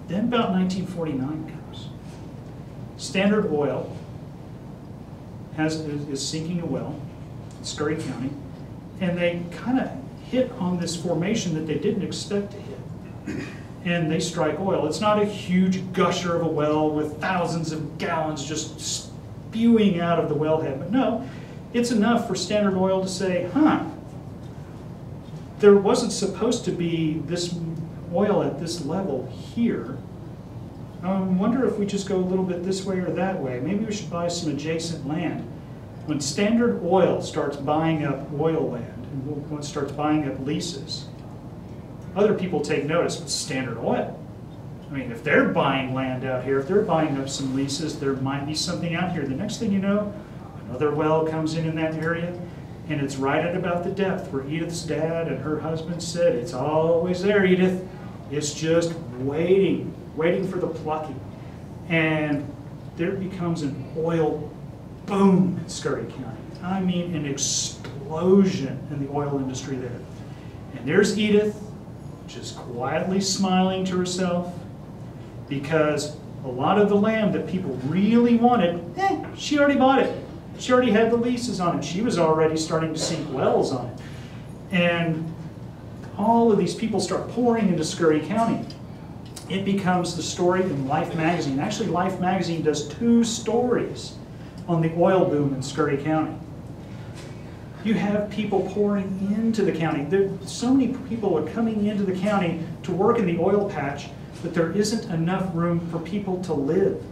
Then about 1949 comes. Standard Oil is sinking a well in Scurry County, and they kind of hit on this formation that they didn't expect to hit. And they strike oil. It's not a huge gusher of a well with thousands of gallons just spewing out of the wellhead, but no, it's enough for Standard Oil to say, there wasn't supposed to be this oil at this level here. I wonder if we just go a little bit this way or that way. Maybe we should buy some adjacent land. When Standard Oil starts buying up oil land and starts buying up leases, other people take notice. It's Standard Oil. I mean, if they're buying land out here, if they're buying up some leases, there might be something out here. The next thing you know, another well comes in that area, and it's right at about the depth where Edith's dad and her husband said, it's always there, Edith. It's just waiting for the plucking. And there becomes an oil boom in Scurry County. I mean, an explosion in the oil industry there. And there's Edith, just quietly smiling to herself, because a lot of the land that people really wanted, she already bought it. She already had the leases on it. She was already starting to sink wells on it. And all of these people start pouring into Scurry County. It becomes the story in Life magazine. Actually, Life magazine does 2 stories on the oil boom in Scurry County. You have people pouring into the county. So many people are coming into the county to work in the oil patch that there isn't enough room for people to live.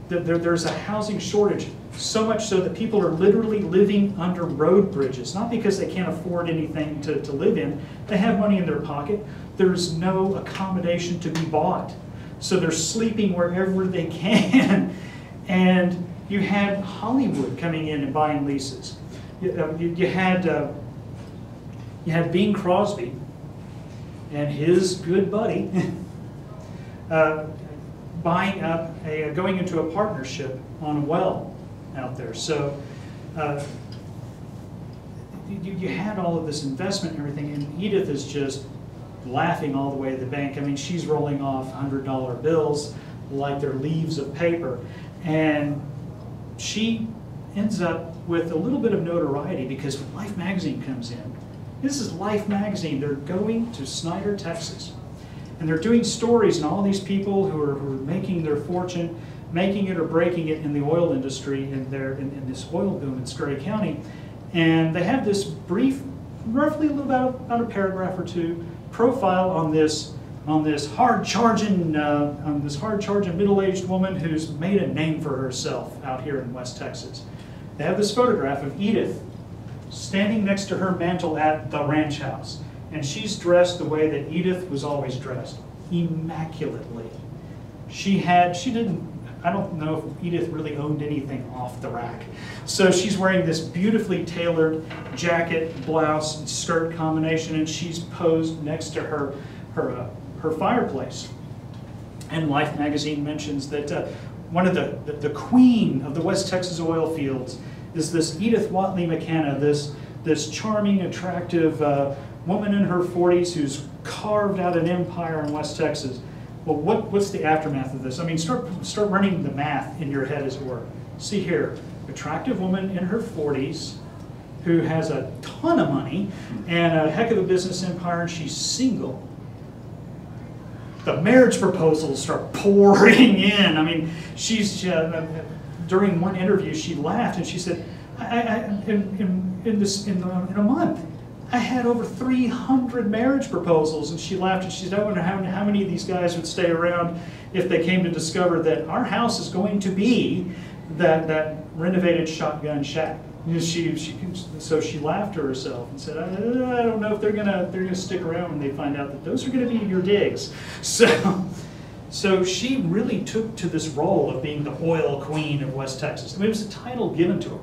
there's a housing shortage, so much so that people are literally living under road bridges, not because they can't afford anything to live in. They have money in their pocket. There's no accommodation to be bought. So they're sleeping wherever they can. And you had Hollywood coming in and buying leases. You had Bing Crosby and his good buddy going into a partnership on a well out there. So you had all of this investment and everything, and Edith is just laughing all the way to the bank. I mean, she's rolling off $100 bills like they're leaves of paper, and she ends up with a little bit of notoriety because when Life magazine comes in, this is Life magazine, they're going to Snyder, Texas, and they're doing stories on all these people who are making their fortune, making it or breaking it in the oil industry, in this oil boom in Scurry County. And they have this brief, roughly about a paragraph or two, profile on this hard-charging middle-aged woman who's made a name for herself out here in West Texas. They have this photograph of Edith standing next to her mantle at the ranch house, and she's dressed the way that Edith was always dressed, immaculately. I don't know if Edith really owned anything off the rack. So she's wearing this beautifully tailored jacket, blouse, and skirt combination, and she's posed next to her fireplace. And Life magazine mentions that one of the queen of the West Texas oil fields is this Edith Whatley McKanna, this charming, attractive woman in her 40s who's carved out an empire in West Texas. Well, what's the aftermath of this? I mean, start running the math in your head, as it were. See here, attractive woman in her 40s who has a ton of money and a heck of a business empire, and she's single. The marriage proposals start pouring in. I mean, during one interview, she laughed and she said, in a month, I had over 300 marriage proposals. And she laughed and she said, I wonder how many of these guys would stay around if they came to discover that our house is going to be that renovated shotgun shack. So she laughed to herself and said, I don't know if they're gonna stick around when they find out that those are gonna be your digs. So she really took to this role of being the oil queen of West Texas. I mean, it was a title given to her.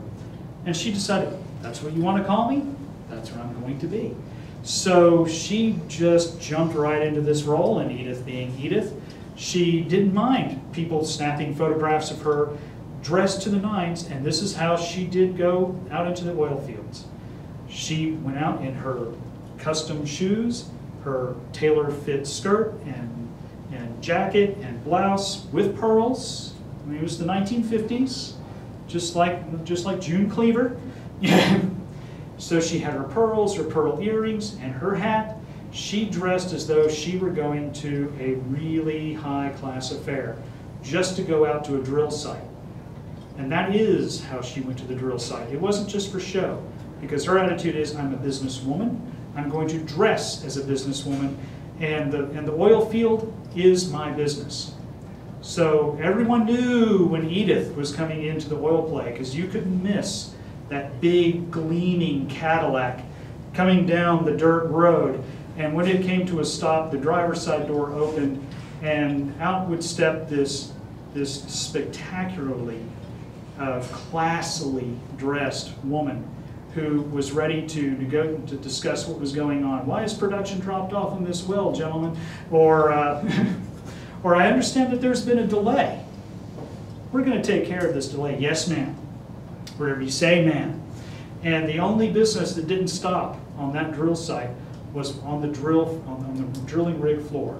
And she decided, that's what you want to call me? That's what I'm going to be. So she just jumped right into this role, and Edith being Edith, she didn't mind people snapping photographs of her dressed to the nines, and this is how she did go out into the oil fields. She went out in her custom shoes, her tailor-fit skirt and jacket and blouse with pearls. I mean, it was the 1950s, just like June Cleaver. So she had her pearls, her pearl earrings, and her hat. She dressed as though she were going to a really high-class affair, just to go out to a drill site. And that is how she went to the drill site. It wasn't just for show, because her attitude is, I'm a businesswoman, I'm going to dress as a businesswoman, and the oil field is my business. So everyone knew when Edith was coming into the oil play, because you couldn't miss that big gleaming Cadillac coming down the dirt road. And when it came to a stop, the driver's side door opened, and out would step this spectacularly, classily dressed woman who was ready to discuss what was going on. Why is production dropped off in this well, gentlemen? Or I understand that there's been a delay. We're going to take care of this delay. Yes, ma'am. Wherever you say, ma'am. And the only business that didn't stop on that drill site was on the drilling rig floor.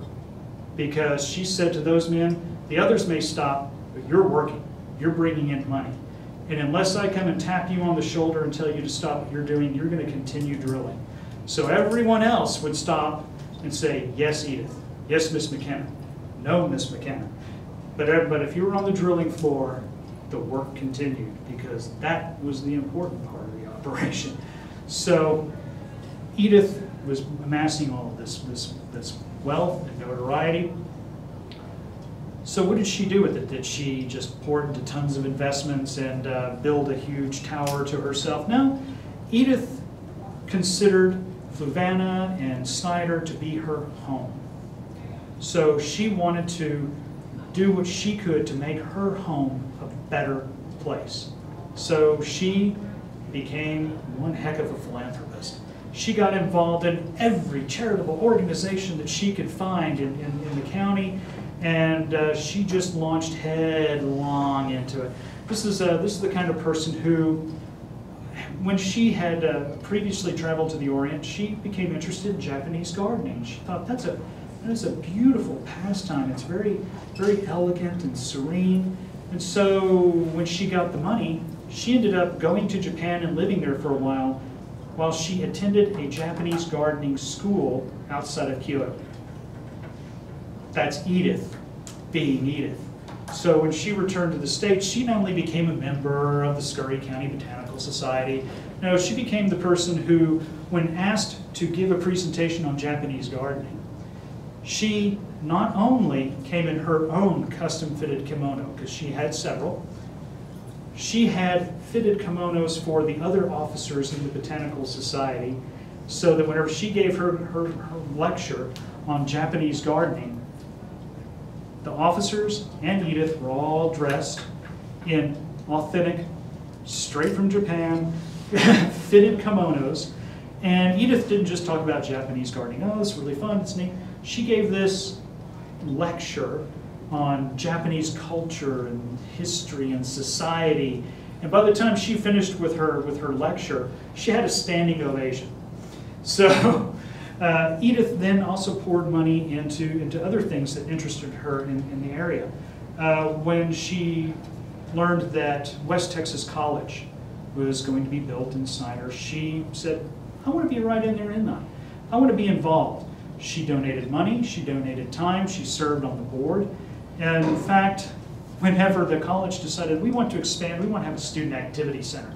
Because she said to those men, the others may stop, but you're working. You're bringing in money. And unless I come and tap you on the shoulder and tell you to stop what you're doing, you're going to continue drilling. So everyone else would stop and say, yes, Edith. Yes, Miss McKenna. No, Miss McKenna. But if you were on the drilling floor, the work continued, because that was the important part of the operation. So Edith was amassing all of this wealth and notoriety. So what did she do with it? Did she just pour it into tons of investments and build a huge tower to herself? No. Edith considered Fluvanna and Snyder to be her home. So she wanted to do what she could to make her home a better place. So she became one heck of a philanthropist. She got involved in every charitable organization that she could find in the county, and she just launched headlong into it. This is the kind of person who, when she had previously traveled to the Orient, she became interested in Japanese gardening. She thought that is a beautiful pastime. It's very, very elegant and serene. And so when she got the money, she ended up going to Japan and living there for a while she attended a Japanese gardening school outside of Kyoto. That's Edith being Edith. So when she returned to the States, she not only became a member of the Scurry County Botanical Society, no, she became the person who, when asked to give a presentation on Japanese gardening, she not only came in her own custom-fitted kimono, because she had several, she had fitted kimonos for the other officers in the Botanical Society, so that whenever she gave her lecture on Japanese gardening, the officers and Edith were all dressed in authentic, straight from Japan, fitted kimonos. And Edith didn't just talk about Japanese gardening. Oh, it's really fun, it's neat. She gave this lecture on Japanese culture and history and society. And by the time she finished with her lecture, she had a standing ovation. So Edith then also poured money into other things that interested her in the area. When she learned that West Texas College was going to be built in Snyder, she said, I want to be right in there in that. I want to be involved. She donated money, she donated time, she served on the board. And in fact, whenever the college decided we want to expand, we want to have a student activity center,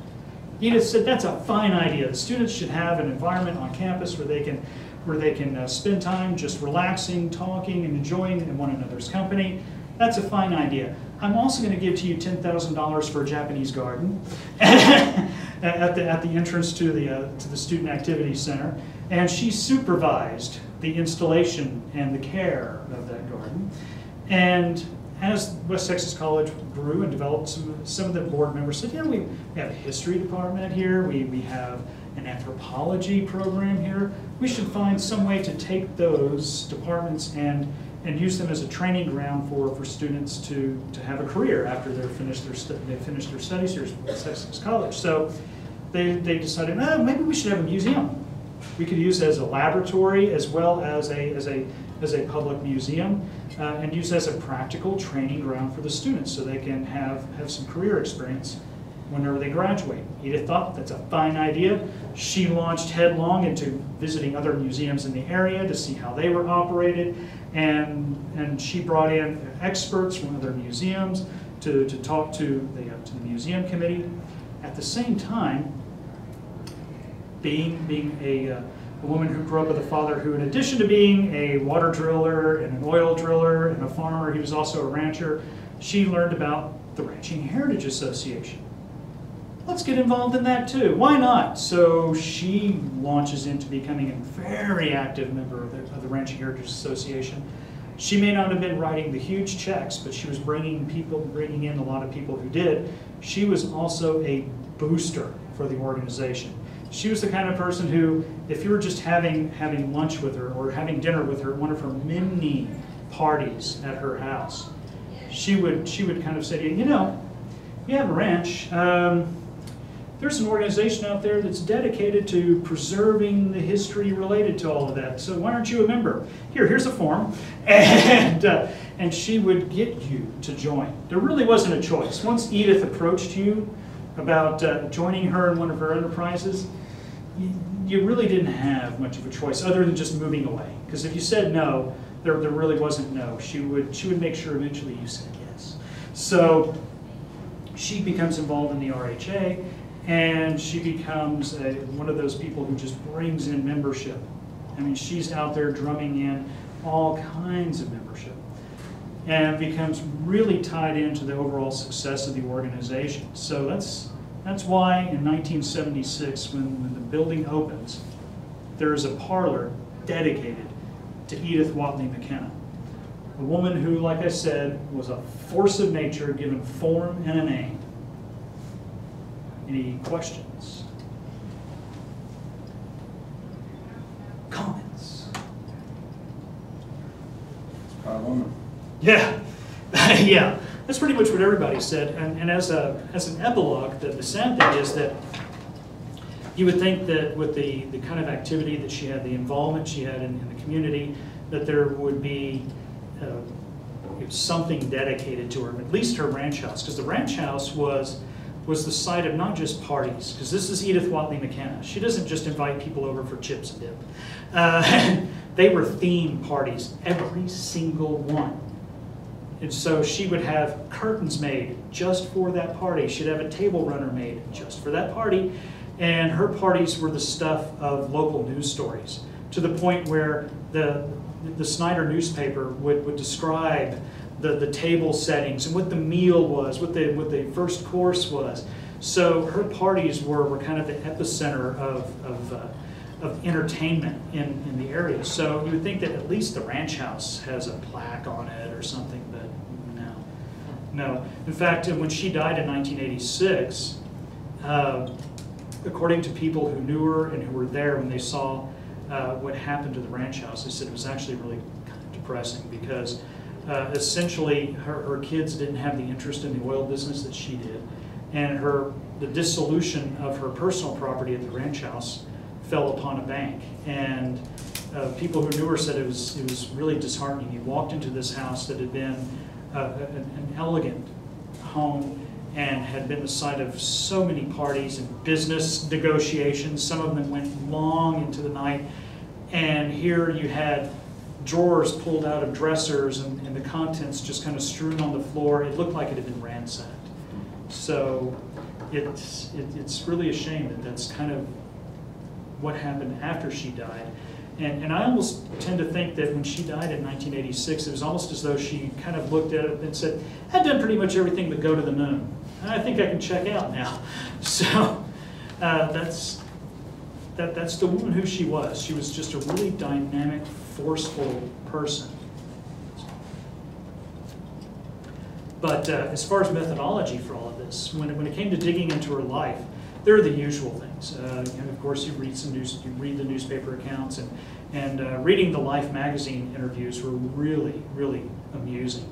Edith said that's a fine idea. The students should have an environment on campus where they can spend time just relaxing, talking, and enjoying in one another's company. That's a fine idea. I'm also going to give to you $10,000 for a Japanese garden at the entrance to the student activity center, and she supervised the installation and the care of that garden. And as West Texas College grew and developed, some of the board members said, yeah, we have a history department here, we have an anthropology program here. We should find some way to take those departments and use them as a training ground for students to have a career after they finish their studies here at West Texas College. So they decided, oh, maybe we should have a museum. We could use it as a laboratory as well as a public museum, and use it as a practical training ground for the students so they can have some career experience whenever they graduate. Edith thought that's a fine idea. She launched headlong into visiting other museums in the area to see how they were operated, and she brought in experts from other museums to talk to the museum committee. At the same time, being a woman who grew up with a father who, in addition to being a water driller and an oil driller and a farmer, he was also a rancher, she learned about the Ranching Heritage Association. Let's get involved in that too. Why not? So she launches into becoming a very active member of the Ranching Heritage Association. She may not have been writing the huge checks, but she was bringing in a lot of people who did. She was also a booster for the organization. She was the kind of person who, if you were just having lunch with her or having dinner with her at one of her many parties at her house, she would kind of say to you, you know, you have a ranch. There's an organization out there that's dedicated to preserving the history related to all of that. So why aren't you a member? Here's a form. And she would get you to join. There really wasn't a choice. Once Edith approached you about joining her in one of her enterprises, you really didn't have much of a choice other than just moving away. Because if you said no, there really wasn't no. She would make sure eventually you said yes. So she becomes involved in the RHA, and she becomes one of those people who just brings in membership. I mean, she's out there drumming in all kinds of membership. and becomes really tied into the overall success of the organization. So that's why in 1976, when the building opens, there is a parlor dedicated to Edith Whatley McKenna, a woman who, like I said, was a force of nature given form and a name. Any questions? Comments? Proud woman. Yeah, yeah. That's pretty much what everybody said. And as an epilogue, the sad thing is that you would think that with the kind of activity that she had, the involvement she had in the community, that there would be something dedicated to her, at least her ranch house, because the ranch house was the site of not just parties, because this is Edith Whatley McKenna. She doesn't just invite people over for chips and dip. They were theme parties, every single one. And so she would have curtains made just for that party. She'd have a table runner made just for that party. And her parties were the stuff of local news stories, to the point where the Snyder newspaper would describe the table settings and what the meal was, what the first course was. So her parties were kind of the epicenter of entertainment in the area. So you would think that at least the ranch house has a plaque on it or something, but no. In fact, when she died in 1986, according to people who knew her and who were there when they saw what happened to the ranch house, they said it was actually really kind of depressing, because essentially her kids didn't have the interest in the oil business that she did, and the dissolution of her personal property at the ranch house fell upon a bank. And people who knew her said it was really disheartening. You walked into this house that had been an elegant home and had been the site of so many parties and business negotiations. Some of them went long into the night, and here you had drawers pulled out of dressers and the contents just kind of strewn on the floor. It looked like it had been ransacked. So it's really a shame that that's kind of what happened after she died. And I almost tend to think that when she died in 1986, it was almost as though she kind of looked at it and said, I've done pretty much everything but go to the moon. I think I can check out now. So that's the woman who she was. She was just a really dynamic, forceful person. But as far as methodology for all of this, when it came to digging into her life, there are the usual things. And of course, you read the newspaper accounts, and reading the Life magazine interviews were really, really amusing.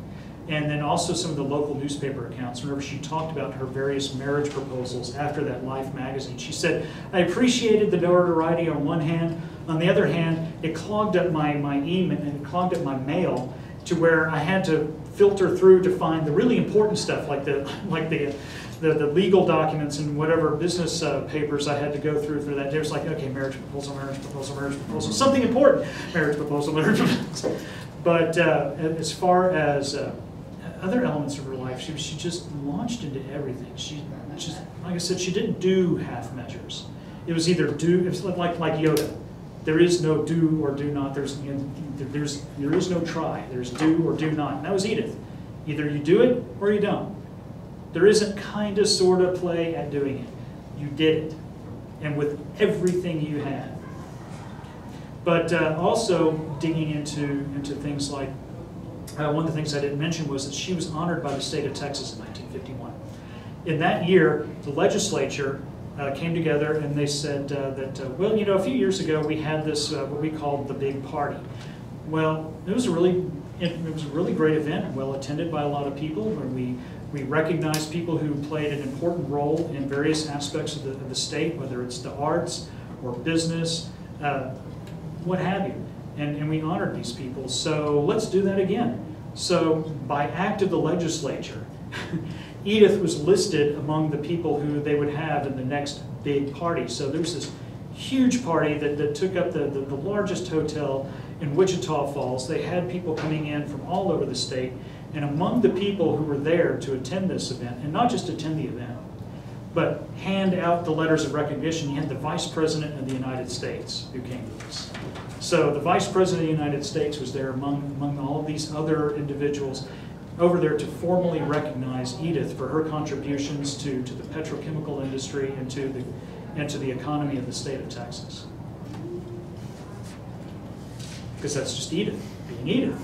And then also some of the local newspaper accounts. Whenever she talked about her various marriage proposals after that Life magazine, she said, I appreciated the notoriety on one hand. On the other hand, it clogged up my email, and it clogged up my mail to where I had to filter through to find the really important stuff, like the legal documents and whatever business papers I had to go through for that day. It was like, okay, marriage proposal, marriage proposal, marriage proposal, something important, marriage proposal, marriage proposal. But as far as other elements of her life, she just launched into everything. She just, like I said, she didn't do half measures. It was either do, it was like Yoda. There is no do or do not. There is no try. There's do or do not. And that was Edith. Either you do it or you don't. There isn't kind of, sort of play at doing it. You did it, and with everything you had. But also digging into things like, one of the things I didn't mention was that she was honored by the state of Texas in 1951. In that year, the legislature came together and they said well, you know, a few years ago we had this, what we called the big party. Well, it was a really great event, well attended by a lot of people, where we recognized people who played an important role in various aspects of the state, whether it's the arts or business, what have you. And we honored these people. So let's do that again. So by act of the legislature, Edith was listed among the people who they would have in the next big party. So there's this huge party that took up the largest hotel in Wichita Falls. They had people coming in from all over the state. And among the people who were there to attend this event, and not just attend the event, but hand out the letters of recognition, you had the Vice President of the United States who came to this. So the Vice President of the United States was there among all of these other individuals, over there to formally recognize Edith for her contributions to the petrochemical industry and to the economy of the state of Texas. Because that's just Edith being Edith.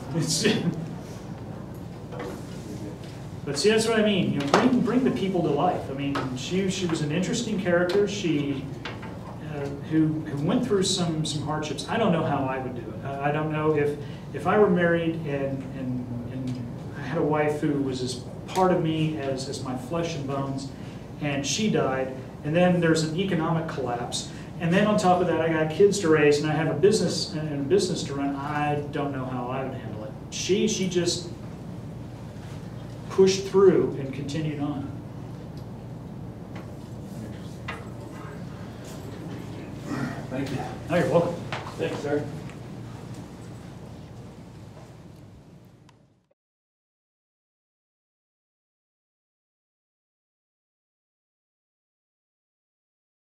But see, that's what I mean. You know, bring the people to life. I mean, she was an interesting character. She who went through some hardships. I don't know how I would do it. I don't know if I were married and I had a wife who was as part of me as my flesh and bones, and she died, and then there's an economic collapse, and then on top of that I got kids to raise and I have a business to run. I don't know how I would handle it. She just pushed through and continued on. Thank you. Oh, you're welcome. Thanks, sir.